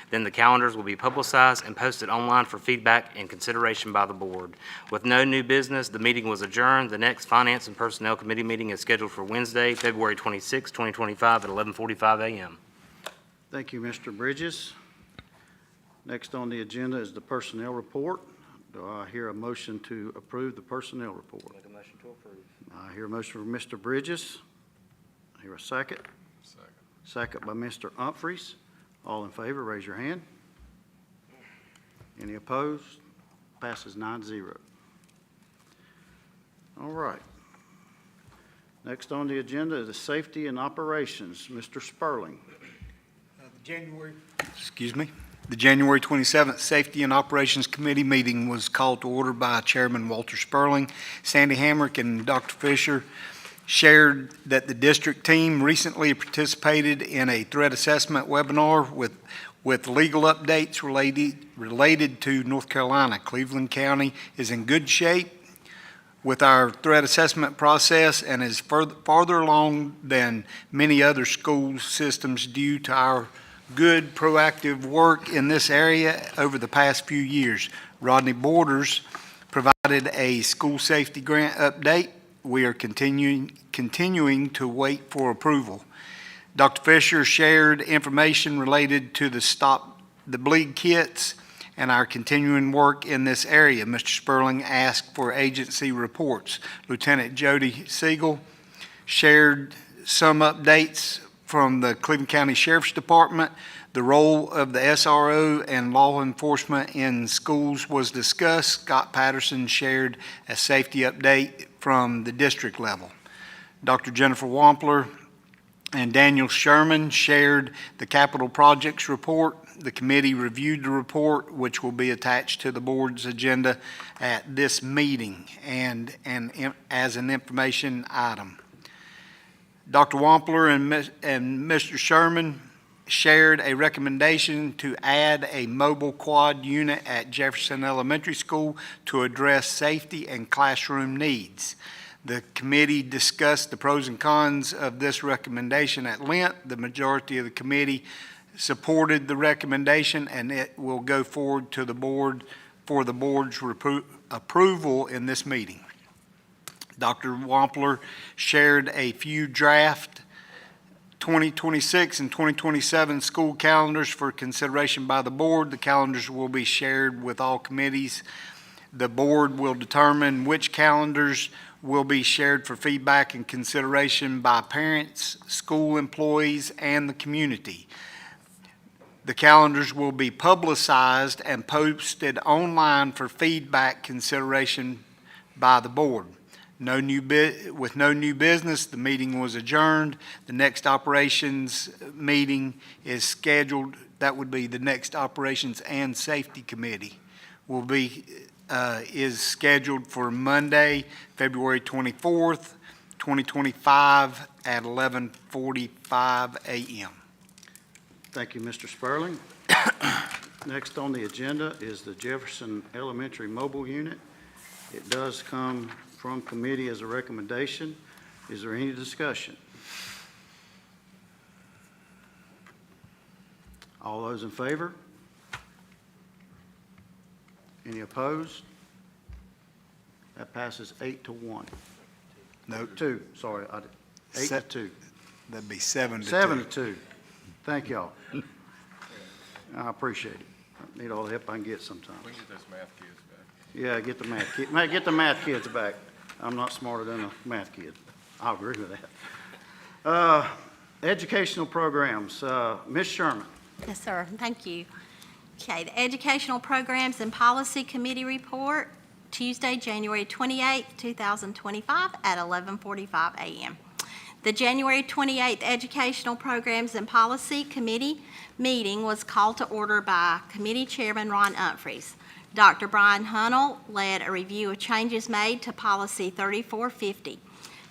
Then the calendars will be publicized and posted online for feedback and consideration by the board. With no new business, the meeting was adjourned. The next Finance and Personnel Committee meeting is scheduled for Wednesday, February 26, 2025 at 11:45 a.m. Thank you, Mr. Bridges. Next on the agenda is the personnel report. Do I hear a motion to approve the personnel report? Make a motion to approve. I hear a motion from Mr. Bridges. I hear a second. Second. Second by Mr. Humphries. All in favor, raise your hand. Any opposed? Passes 9-0. All right. Next on the agenda is the safety and operations. Mr. Sperling. The January 27th Safety and Operations Committee meeting was called to order by Chairman Walter Sperling. Sandy Hamrick and Dr. Fisher shared that the district team recently participated in a threat assessment webinar with legal updates related to North Carolina. Cleveland County is in good shape with our threat assessment process and is farther along than many other school systems due to our good proactive work in this area over the past few years. Rodney Borders provided a school safety grant update. We are continuing to wait for approval. Dr. Fisher shared information related to the Stop the Bleed kits and our continuing work in this area. Mr. Sperling asked for agency reports. Lieutenant Jody Siegel shared some updates from the Cleveland County Sheriff's Department. The role of the SRO and law enforcement in schools was discussed. Scott Patterson shared a safety update from the district level. Dr. Jennifer Wampler and Daniel Sherman shared the capital projects report. The committee reviewed the report, which will be attached to the board's agenda at this meeting and as an information item. Dr. Wampler and Mr. Sherman shared a recommendation to add a mobile quad unit at Jefferson Elementary School to address safety and classroom needs. The committee discussed the pros and cons of this recommendation at length. The majority of the committee supported the recommendation, and it will go forward to the board for the board's approval in this meeting. Dr. Wampler shared a few draft 2026 and 2027 school calendars for consideration by the board. The calendars will be shared with all committees. The board will determine which calendars will be shared for feedback and consideration by parents, school employees, and the community. The calendars will be publicized and posted online for feedback consideration by the board. With no new business, the meeting was adjourned. The next operations meeting is scheduled, that would be the next Operations and Safety Committee is scheduled for Monday, February 24th, 2025 at 11:45 a.m. Thank you, Mr. Sperling. Next on the agenda is the Jefferson Elementary Mobile Unit. It does come from committee as a recommendation. Is there any discussion? All those in favor? Any opposed? That passes 8-1. No, 2, sorry, 8-2. that'd be 7 to 2. 7-2. Thank y'all. I appreciate it. I need all the help I can get sometimes. We can get those math kids back. Yeah, get the math kid, get the math kids back. I'm not smarter than a math kid. I agree with that. Educational programs, Ms. Sherman. Yes, sir. Thank you. Okay, the Educational Programs and Policy Committee report, Tuesday, January 28th, 2025 at 11:45 a.m. The January 28th Educational Programs and Policy Committee meeting was called to order by Committee Chairman Ron Humphreys. Dr. Brian Hunnell led a review of changes made to Policy 3450,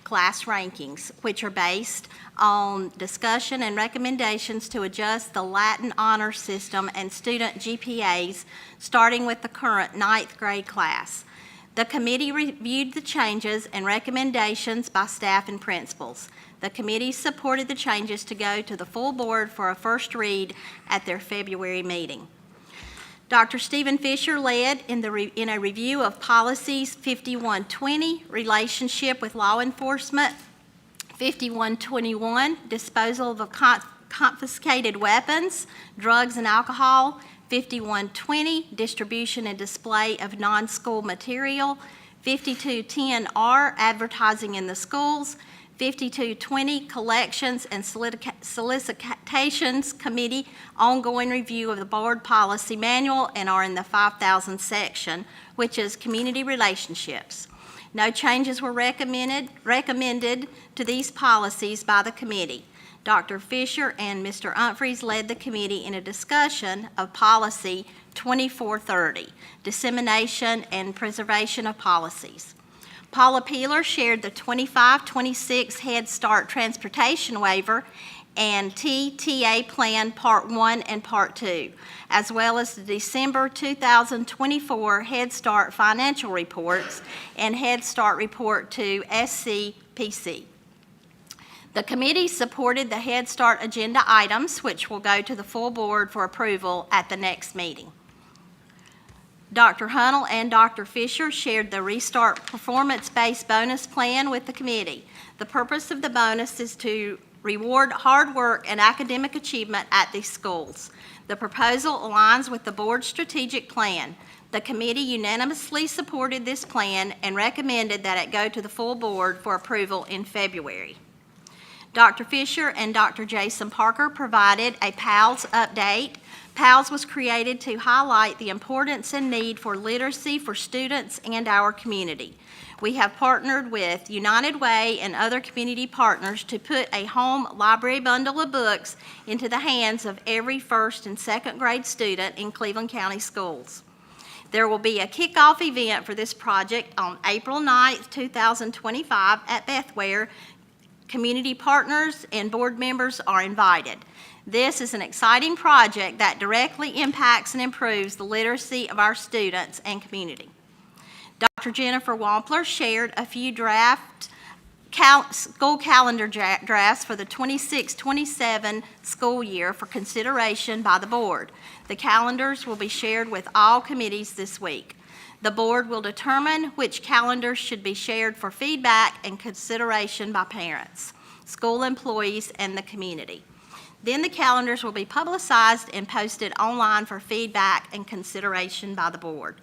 class rankings, which are based on discussion and recommendations to adjust the Latin honor system and student GPAs, starting with the current 9th grade class. The committee reviewed the changes and recommendations by staff and principals. The committee supported the changes to go to the full board for a first read at their February meeting. Dr. Stephen Fisher led in a review of policies 5120, relationship with law enforcement, 5121, disposal of confiscated weapons, drugs and alcohol, 5120, distribution and display of non-school material, 5210R, advertising in the schools, 5220, Collections and Solicitations Committee, ongoing review of the board policy manual and are in the 5000 section, which is community relationships. No changes were recommended to these policies by the committee. Dr. Fisher and Mr. Humphreys led the committee in a discussion of policy 2430, dissemination and preservation of policies. Paula Peeler shared the 25-26 Head Start transportation waiver and TTA Plan Part 1 and Part 2, as well as the December 2024 Head Start financial reports and Head Start Report to SCPC. The committee supported the Head Start agenda items, which will go to the full board for approval at the next meeting. Dr. Hunnell and Dr. Fisher shared the Restart performance-based bonus plan with the committee. The purpose of the bonus is to reward hard work and academic achievement at these schools. The proposal aligns with the board's strategic plan. The committee unanimously supported this plan and recommended that it go to the full board for approval in February. Dr. Fisher and Dr. Jason Parker provided a PALS update. PALS was created to highlight the importance and need for literacy for students and our community. We have partnered with United Way and other community partners to put a home library bundle of books into the hands of every first and second grade student in Cleveland County Schools. There will be a kickoff event for this project on April 9th, 2025 at Bethware. Community partners and board members are invited. This is an exciting project that directly impacts and improves the literacy of our students and community. Dr. Jennifer Wampler shared a few school calendar drafts for the 26-27 school year for consideration by the board. The calendars will be shared with all committees this week. The board will determine which calendars should be shared for feedback and consideration by parents, school employees, and the community. Then the calendars will be publicized and posted online for feedback and consideration by the board.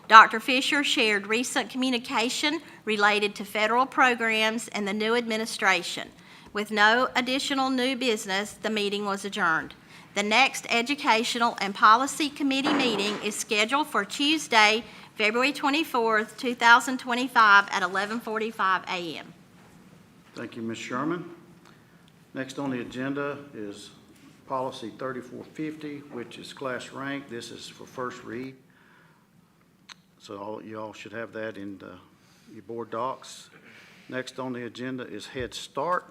Dr. Fisher shared recent communication related to federal programs and the new administration. With no additional new business, the meeting was adjourned. The next Educational and Policy Committee meeting is scheduled for Tuesday, February 24th, 2025 at 11:45 a.m. Thank you, Ms. Sherman. Next on the agenda is Policy 3450, which is class rank. This is for first read. So you all should have that in your board docs. Next on the agenda is Head Start.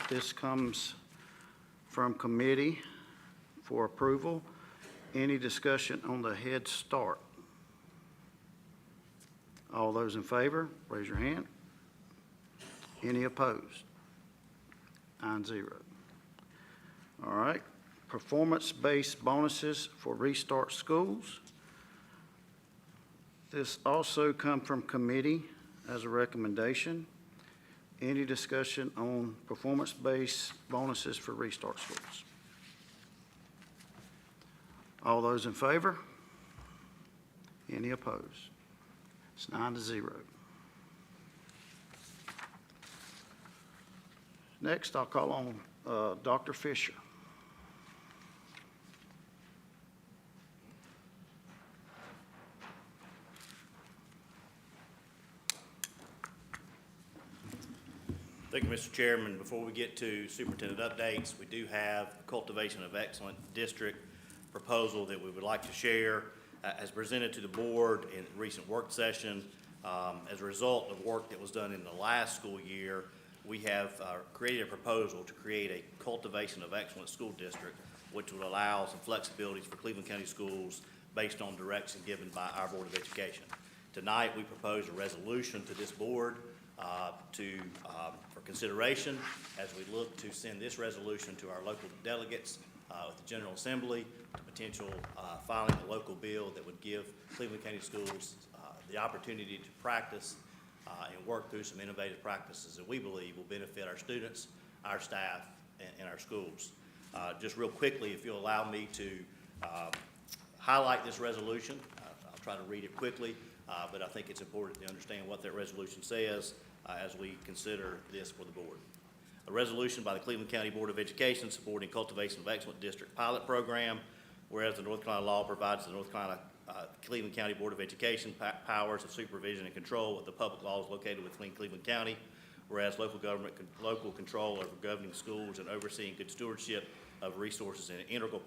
This comes from committee for approval. Any discussion on the Head Start? All those in favor, raise your hand. Any opposed? 9-0. All right. Performance-based bonuses for Restart Schools. This also come from committee as a recommendation. Any discussion on performance-based bonuses for Restart Schools? All those in favor? Any opposed? It's 9-0. Next, I'll call on Dr. Fisher. Thank you, Mr. Chairman. Before we get to superintendent updates, we do have Cultivation of Excellence District proposal that we would like to share as presented to the board in a recent work session. As a result of work that was done in the last school year, we have created a proposal to create a Cultivation of Excellence School District, which will allow some flexibilities for Cleveland County schools based on direction given by our Board of Education. Tonight, we propose a resolution to this board for consideration as we look to send this resolution to our local delegates with the General Assembly to potential filing a local bill that would give Cleveland County schools the opportunity to practice and work through some innovative practices that we believe will benefit our students, our staff, and our schools. Just real quickly, if you'll allow me to highlight this resolution, I'll try to read it quickly, but I think it's important to understand what that resolution says as we consider this for the board. A resolution by the Cleveland County Board of Education supporting Cultivation of Excellence District Pilot Program, whereas the North Carolina law provides the North Carolina Cleveland County Board of Education powers of supervision and control of the public laws located within Cleveland County, whereas local control over governing schools and overseeing good stewardship of resources is an integral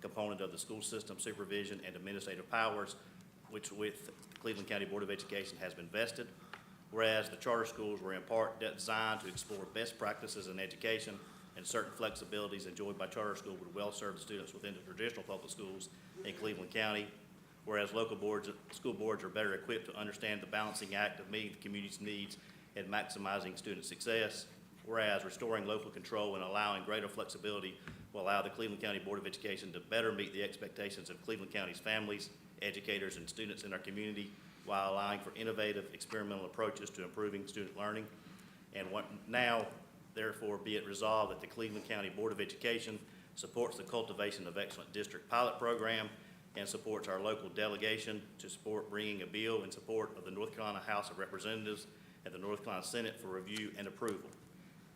component of the school system supervision and administrative powers, which with the Cleveland County Board of Education has been vested. Whereas the charter schools were in part designed to explore best practices in education and certain flexibilities enjoyed by charter school would well serve the students within the traditional public schools in Cleveland County. Whereas school boards are better equipped to understand the balancing act of meeting the community's needs and maximizing student success. Whereas restoring local control and allowing greater flexibility will allow the Cleveland County Board of Education to better meet the expectations of Cleveland County's families, educators, and students in our community, while allowing for innovative experimental approaches to improving student learning. And now, therefore, be it resolved that the Cleveland County Board of Education supports the Cultivation of Excellent District Pilot Program and supports our local delegation to support bringing a bill in support of the North Carolina House of Representatives and the North Carolina Senate for review and approval.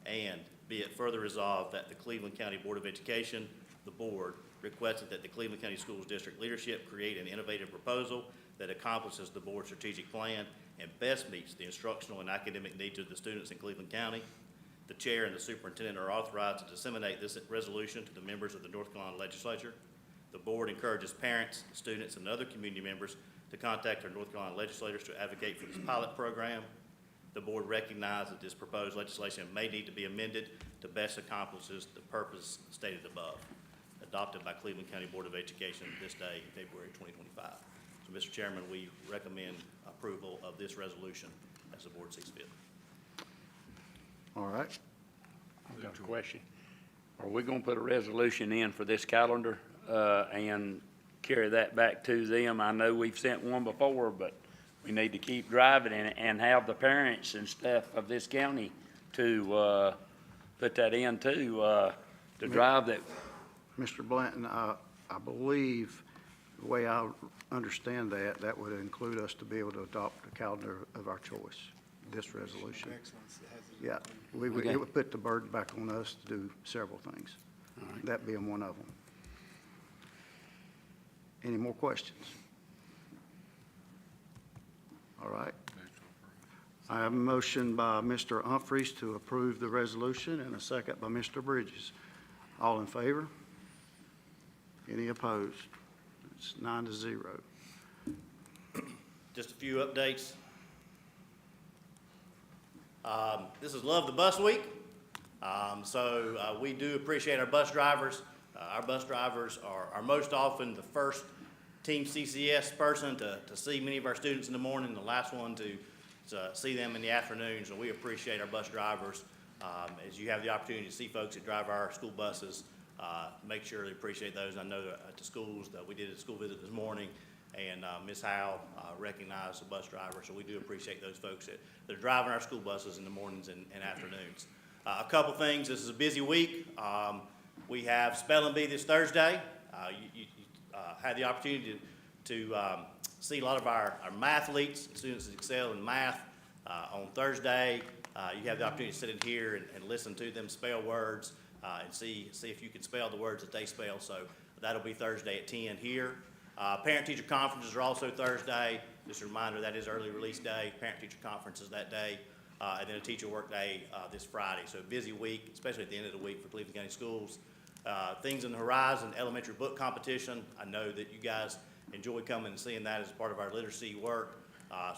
And be it further resolved that the Cleveland County Board of Education, the board, requested that the Cleveland County Schools District leadership create an innovative proposal that accomplishes the board's strategic plan and best meets the instructional and academic needs of the students in Cleveland County. The chair and the superintendent are authorized to disseminate this resolution to the members of the North Carolina legislature. The board encourages parents, students, and other community members to contact their North Carolina legislators to advocate for this pilot program. The board recognizes that this proposed legislation may need to be amended to best accomplish the purpose stated above. Adopted by Cleveland County Board of Education this day, February 2025. So, Mr. Chairman, we recommend approval of this resolution as the board sees fit. All right. I've got a question. Are we going to put a resolution in for this calendar and carry that back to them? I know we've sent one before, but we need to keep driving and have the parents and stuff of this county to put that in too, to drive that. Mr. Blanton, I believe, the way I understand that, that would include us to be able to adopt a calendar of our choice, this resolution. Yeah, it would put the burden back on us to do several things. that being one of them. Any more questions? All right. I have a motion by Mr. Humphries to approve the resolution and a second by Mr. Bridges. All in favor? Any opposed? It's 9-0. Just a few updates. This is Love the Bus Week. So we do appreciate our bus drivers. Our bus drivers are most often the first Team CCS person to see many of our students in the morning, the last one to see them in the afternoon. So we appreciate our bus drivers. As you have the opportunity to see folks that drive our school buses, make sure they appreciate those. I know at the schools that we did a school visit this morning, and Ms. Howe recognized the bus driver. So we do appreciate those folks that are driving our school buses in the mornings and afternoons. A couple things. This is a busy week. We have spelling bee this Thursday. You had the opportunity to see a lot of our mathletes, students that excel in math. On Thursday, you have the opportunity to sit in here and listen to them spell words and see if you can spell the words that they spell. So that'll be Thursday at 10 here. Parent-teacher conferences are also Thursday. Just a reminder, that is early release day. Parent-teacher conferences that day. And then a teacher work day this Friday. So a busy week, especially at the end of the week for Cleveland County Schools. Things in the horizon, elementary book competition. I know that you guys enjoy coming and seeing that as part of our literacy work.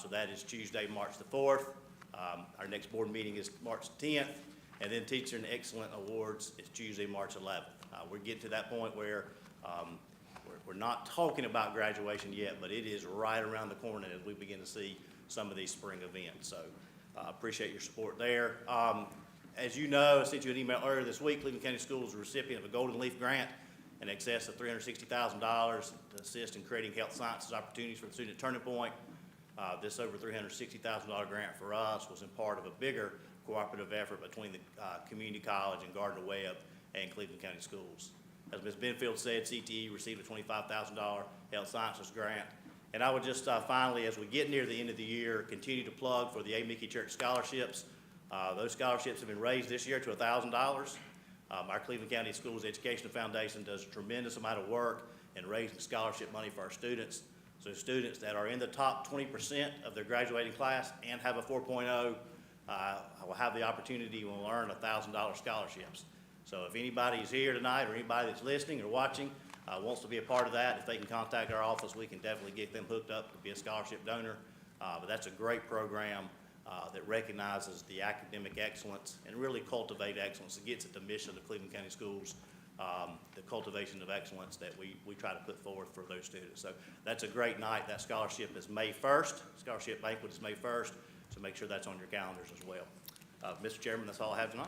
So that is Tuesday, March the 4th. Our next board meeting is March 10th. And then Teacher and Excellent Awards is Tuesday, March 11th. We're getting to that point where we're not talking about graduation yet, but it is right around the corner as we begin to see some of these spring events. So appreciate your support there. As you know, I sent you an email earlier this week. Cleveland County Schools is a recipient of a Golden Leaf Grant in excess of $360,000 to assist in creating health sciences opportunities for the student at Turning Point. This over $360,000 grant for us was in part of a bigger cooperative effort between the community college and Gardner Webb and Cleveland County Schools. As Ms. Benfield said, CTE received a $25,000 health sciences grant. And I would just finally, as we get near the end of the year, continue to plug for the A. Mickey Church scholarships. Those scholarships have been raised this year to $1,000. Our Cleveland County Schools Education Foundation does a tremendous amount of work in raising scholarship money for our students. So students that are in the top 20% of their graduating class and have a 4.0 will have the opportunity to earn $1,000 scholarships. So if anybody is here tonight or anybody that's listening or watching wants to be a part of that, if they can contact our office, we can definitely get them hooked up to be a scholarship donor. But that's a great program that recognizes the academic excellence and really cultivate excellence. It gets at the mission of the Cleveland County Schools, the cultivation of excellence that we try to put forward for those students. So that's a great night. That scholarship is May 1st. Scholarship banquet is May 1st, so make sure that's on your calendars as well. Mr. Chairman, that's all I have tonight.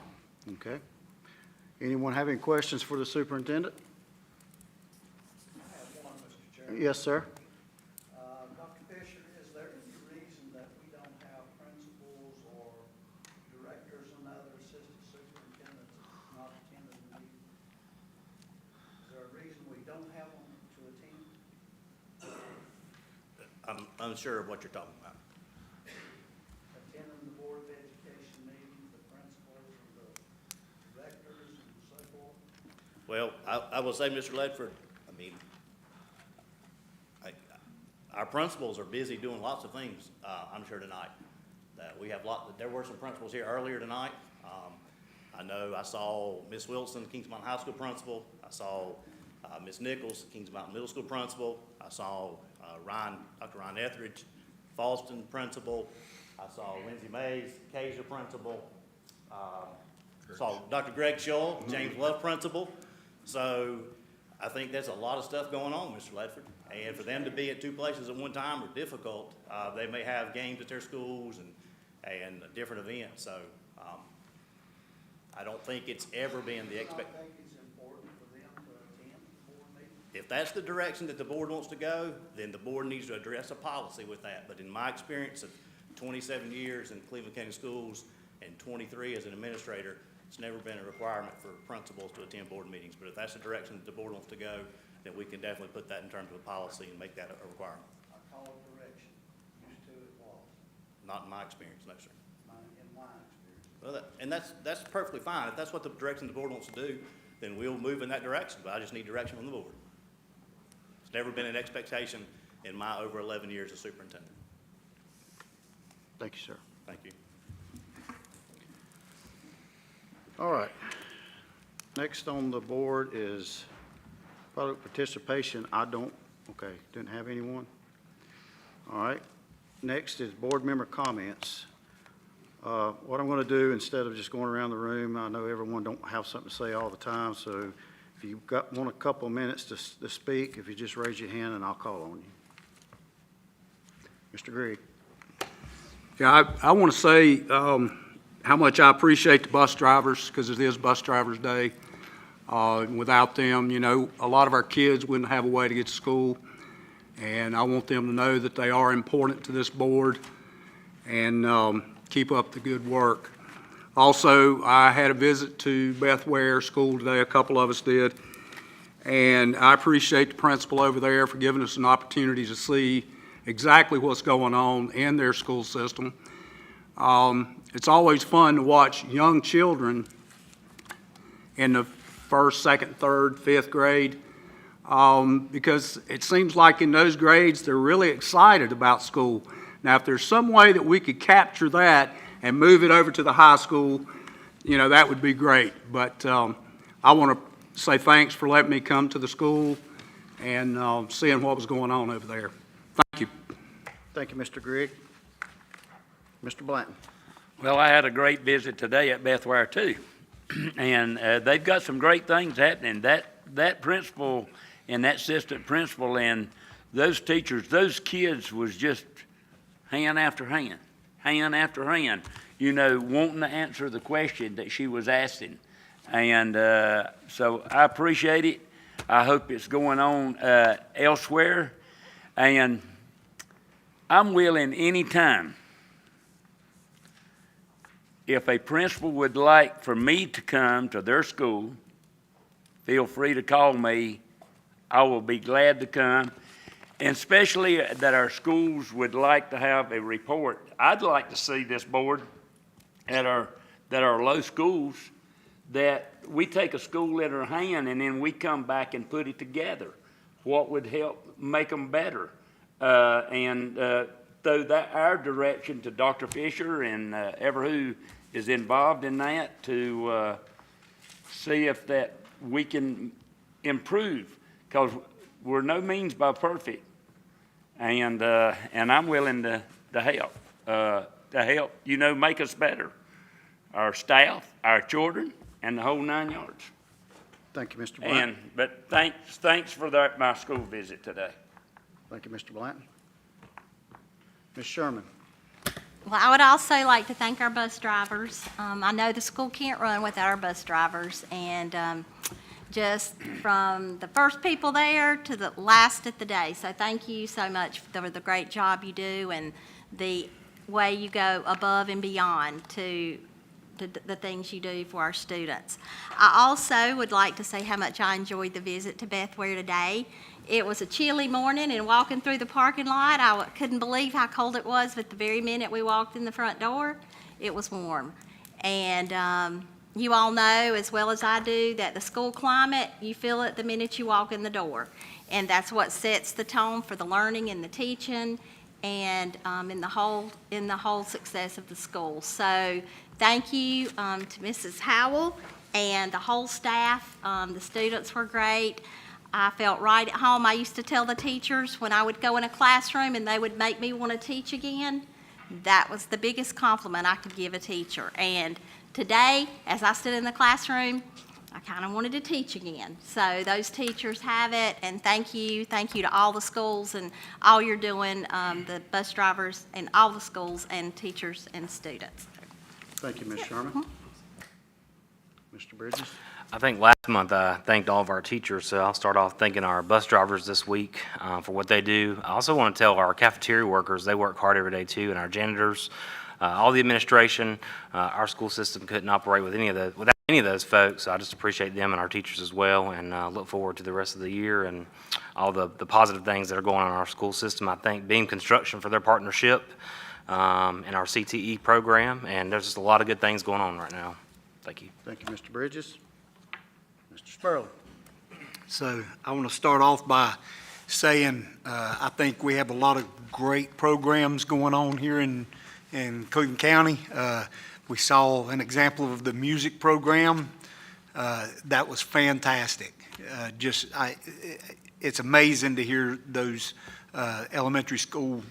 Okay. Anyone have any questions for the superintendent? I have one, Mr. Chairman. Yes, sir. Dr. Fisher, is there any reason that we don't have principals or directors and other assistant superintendents not attending the meeting? Is there a reason we don't have them to attend? I'm unsure of what you're talking about. Attending the Board of Education meetings, the principals and the directors and so forth? Well, I will say, Mr. Ledford, I mean, our principals are busy doing lots of things, I'm sure tonight. That we have there were some principals here earlier tonight. I know I saw Miss Wilson, Kings Mountain High School principal. I saw Miss Nichols, Kings Mountain Middle School principal. I saw Dr. Ryan Etheridge, Falston principal. I saw Lindsay Mays, Kezia principal. Saw Dr. Greg Scholl, James Love principal. So I think there's a lot of stuff going on, Mr. Ledford. And for them to be at two places at one time are difficult. They may have games at their schools and different events. So I don't think it's ever been the I think it's important for them to attend the board meeting. If that's the direction that the board wants to go, then the board needs to address a policy with that. But in my experience of 27 years in Cleveland County Schools and 23 as an administrator, it's never been a requirement for principals to attend board meetings. But if that's the direction that the board wants to go, then we can definitely put that in terms of a policy and make that a requirement. I call it direction. Used to it was, Not in my experience, no, sir. in my experience. Well, and that's perfectly fine. If that's what the direction the board wants to do, then we'll move in that direction, but I just need direction from the board. It's never been an expectation in my over 11 years as superintendent. Thank you, sir. Thank you. All right. Next on the board is public participation. Didn't have anyone. All right. Next is board member comments. What I'm going to do, instead of just going around the room, I know everyone don't have something to say all the time, so if you want a couple of minutes to speak, if you just raise your hand and I'll call on you. Mr. Grigg. Yeah, I want to say how much I appreciate the bus drivers, because it is Bus Drivers Day. Without them, a lot of our kids wouldn't have a way to get to school, and I want them to know that they are important to this board, and keep up the good work. Also, I had a visit to Beth Ware School today, a couple of us did, and I appreciate the principal over there for giving us an opportunity to see exactly what's going on in their school system. It's always fun to watch young children in the first, second, third, fifth grade, because it seems like in those grades they're really excited about school. Now, if there's some way that we could capture that and move it over to the high school, that would be great. But I want to say thanks for letting me come to the school and seeing what was going on over there. Thank you. Thank you, Mr. Grigg. Mr. Blanton. Well, I had a great visit today at Beth Ware too, and they've got some great things happening. That principal and that assistant principal and those teachers, those kids was just hand after hand after hand, wanting to answer the question that she was asking. And so I appreciate it. I hope it's going on elsewhere. And I'm willing anytime, if a principal would like for me to come to their school, feel free to call me. I will be glad to come. And especially that our schools would like to have a report. I'd like to see this board at our low schools, that we take a school in our hand and then we come back and put it together. What would help make them better? And throw our direction to Dr. Fisher and ever who is involved in that to see if that we can improve, because we're no means by perfect. And I'm willing to help, make us better. Our staff, our children, and the whole 9 yards. Thank you, Mr. Blanton. But thanks for my school visit today. Thank you, Mr. Blanton. Ms. Sherman. Well, I would also like to thank our bus drivers. I know the school can't run without our bus drivers, and just from the first people there to the last at the day. So thank you so much for the great job you do and the way you go above and beyond to the things you do for our students. I also would like to say how much I enjoyed the visit to Beth Ware today. It was a chilly morning, and walking through the parking lot, I couldn't believe how cold it was, but the very minute we walked in the front door, it was warm. And you all know as well as I do that the school climate, you feel it the minute you walk in the door. And that's what sets the tone for the learning and the teaching and in the whole success of the school. So thank you to Mrs. Howell and the whole staff. The students were great. I felt right at home. I used to tell the teachers when I would go in a classroom and they would make me want to teach again, that was the biggest compliment I could give a teacher. And today, as I stood in the classroom, I kind of wanted to teach again. So those teachers have it, and thank you to all the schools and all you're doing, the bus drivers and all the schools and teachers and students. Thank you, Ms. Sherman. Mr. Bridges. I think last month I thanked all of our teachers, so I'll start off thanking our bus drivers this week for what they do. I also want to tell our cafeteria workers, they work hard every day too, and our janitors, all the administration. Our school system couldn't operate without any of those folks. So I just appreciate them and our teachers as well, and look forward to the rest of the year and all the positive things that are going on in our school system. I thank Beam Construction for their partnership and our CTE program, and there's just a lot of good things going on right now. Thank you. Thank you, Mr. Bridges. Mr. Spurley. So I want to start off by saying, I think we have a lot of great programs going on here in Cleveland County. We saw an example of the music program. That was fantastic. It's amazing to hear those elementary school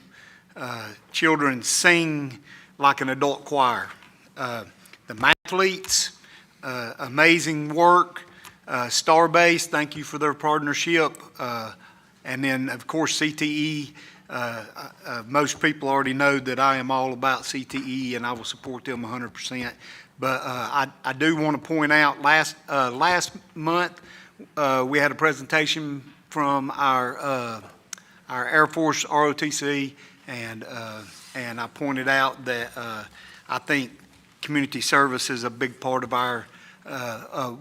children sing like an adult choir. The mathletes, amazing work. Starbase, thank you for their partnership. And then, of course, CTE. Most people already know that I am all about CTE, and I will support them 100%. But I do want to point out, last month, we had a presentation from our Air Force ROTC, and I pointed out that I think community service is a big part of our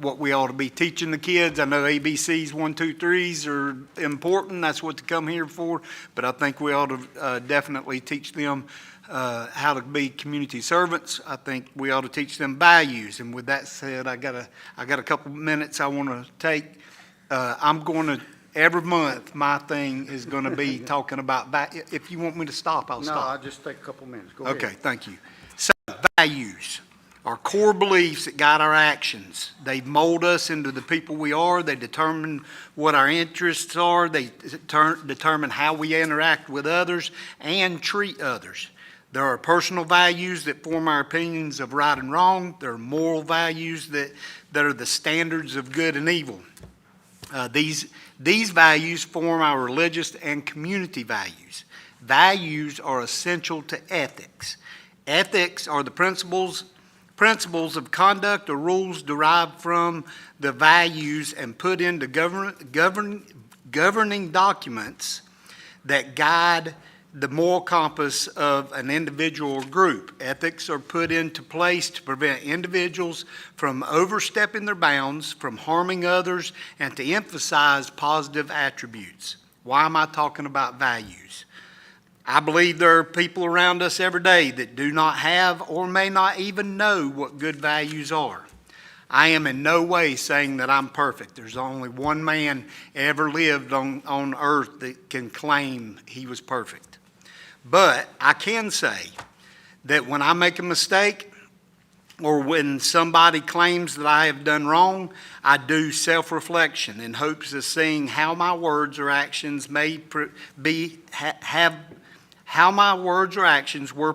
what we ought to be teaching the kids. I know ABCs 1, 2, 3s are important. That's what to come here for. But I think we ought to definitely teach them how to be community servants. I think we ought to teach them values. And with that said, I got a couple minutes I want to take. I'm going to every month. My thing is going to be talking about. If you want me to stop, I'll stop. No, I'll just take a couple minutes. Go ahead. Okay, thank you. So values are core beliefs that guide our actions. They mold us into the people we are. They determine what our interests are. They determine how we interact with others and treat others. There are personal values that form our opinions of right and wrong. There are moral values that are the standards of good and evil. These values form our religious and community values. Values are essential to ethics. Ethics are the principles of conduct or rules derived from the values and put into governing documents that guide the moral compass of an individual or group. Ethics are put into place to prevent individuals from overstepping their bounds, from harming others, and to emphasize positive attributes. Why am I talking about values? I believe there are people around us every day that do not have or may not even know what good values are. I am in no way saying that I'm perfect. There's only one man ever lived on earth that can claim he was perfect. But I can say that when I make a mistake or when somebody claims that I have done wrong, I do self-reflection in hopes of seeing how my words or actions how my words or actions were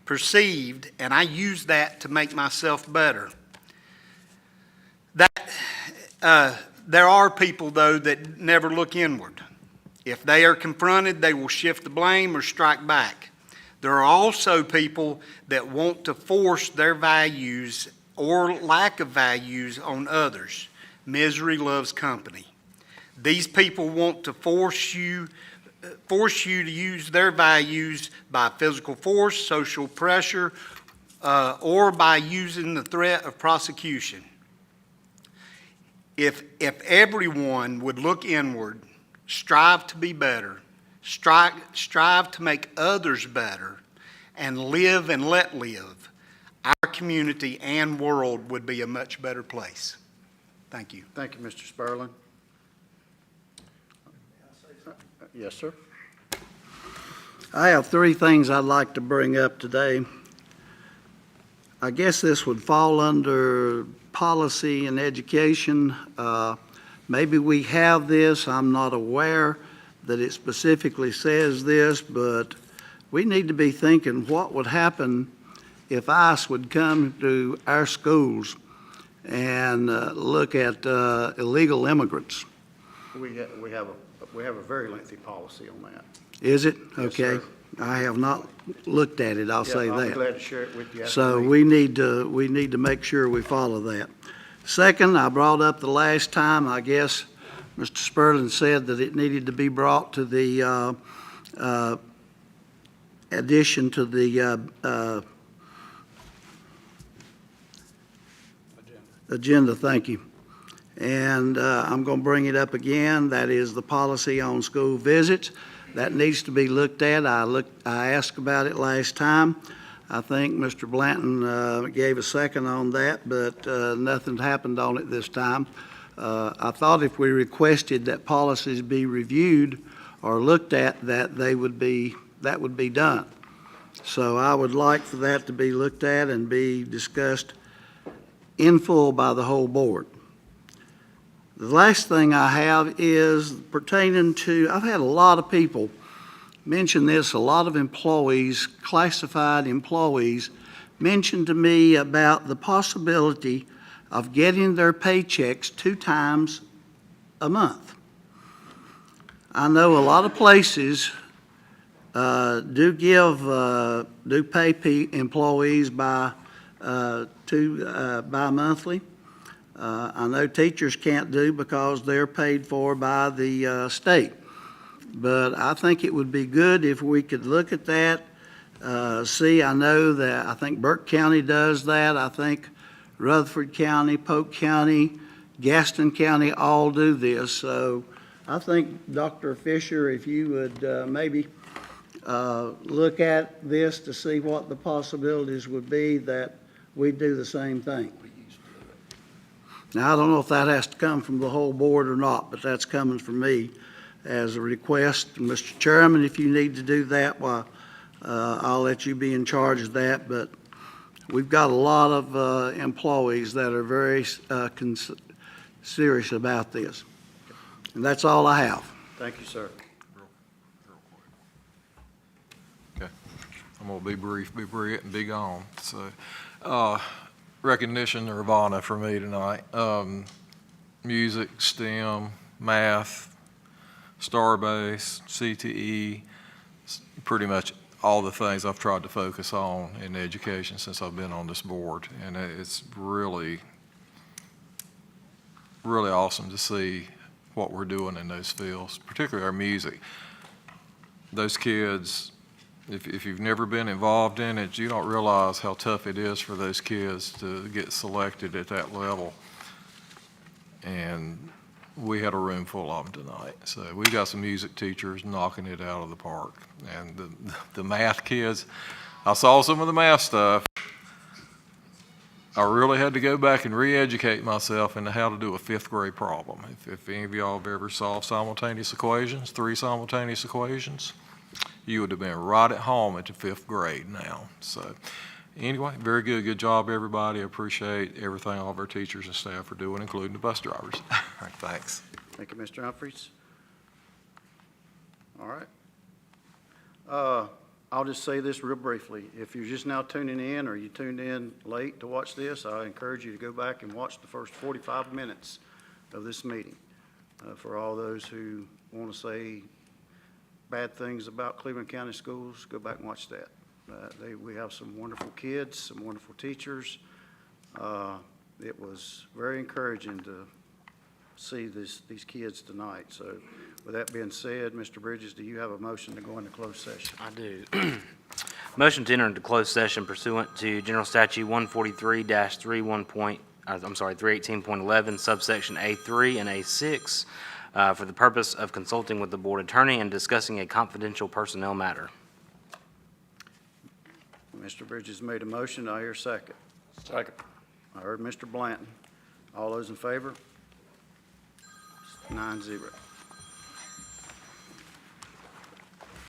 perceived, and I use that to make myself better. There are people, though, that never look inward. If they are confronted, they will shift the blame or strike back. There are also people that want to force their values or lack of values on others. Misery loves company. These people want to force you to use their values by physical force, social pressure, or by using the threat of prosecution. If everyone would look inward, strive to be better, strive to make others better, and live and let live, our community and world would be a much better place. Thank you. Thank you, Mr. Spurling. Yes, sir. I have three things I'd like to bring up today. I guess this would fall under policy and education. Maybe we have this. I'm not aware that it specifically says this, but we need to be thinking what would happen if ICE would come to our schools and look at illegal immigrants. We have a very lengthy policy on that. Is it? Yes, Okay. sir. I have not looked at it, I'll say Yeah, I'll be that. glad to share it with you after So the we need to make sure we follow that. Second, I brought up the last time, I guess, Mr. Spurling said that it needed to be brought to the addition to the agenda, thank you. And I'm going to bring it up again. That is the policy on school visits. That needs to be looked at. I asked about it last time. I think Mr. Blanton gave a second on that, but nothing's happened on it this time. I thought if we requested that policies be reviewed or looked at, that that would be done. So I would like for that to be looked at and be discussed in full by the whole board. The last thing I have is pertaining to, I've had a lot of people mention this, a lot of employees, classified employees, mention to me about the possibility of getting their paychecks 2 times a month. I know a lot of places do pay employees bi-monthly. I know teachers can't do because they're paid for by the state. But I think it would be good if we could look at that. I know that, I think Burke County does that. I think Rutherford County, Polk County, Gaston County all do this. So I think, Dr. Fisher, if you would maybe look at this to see what the possibilities would be that we do the same thing. Now, I don't know if that has to come from the whole board or not, but that's coming from me as a request. Mr. Chairman, if you need to do that, well, I'll let you be in charge of that. But we've got a lot of employees that are very serious about this. And that's all I have. Thank you, sir. Okay, I'm gonna be brief, be and be gone. So, recognition nirvana for me tonight. Music, STEM, math, Starbase, CTE, pretty much all the things I've tried to focus on in education since I've been on this board. And it's really, really awesome to see what we're doing in those fields, particularly our music. Those kids, if you've never been involved in it, you don't realize how tough it is for those kids to get selected at that level. And we had a room full of them tonight. So we got some music teachers knocking it out of the park. And the math kids, I saw some of the math stuff. I really had to go back and re-educate myself into how to do a 5th grade problem. If any of y'all have ever solved simultaneous equations, 3 simultaneous equations, you would have been right at home at the 5th grade now. So anyway, very good. Good job, everybody. I appreciate everything all of our teachers and staff are doing, including the bus drivers. All right, thanks. Thank you, Mr. Humphries. All right. I'll just say this real briefly. If you're just now tuning in or you tuned in late to watch this, I encourage you to go back and watch the first 45 minutes of this meeting. For all those who want to say bad things about Cleveland County schools, go back and watch that. We have some wonderful kids, some wonderful teachers. It was very encouraging to see these kids tonight. So with that being said, Mr. Bridges, do you have a motion to go into closed session? I do. Motion to enter into closed session pursuant to General Statute 318.11, subsection A3 and A6, for the purpose of consulting with the board attorney and discussing a confidential personnel matter. Mr. Bridges made a motion. I hear a second. Second. I heard Mr. Blanton. All those in favor? 9-0.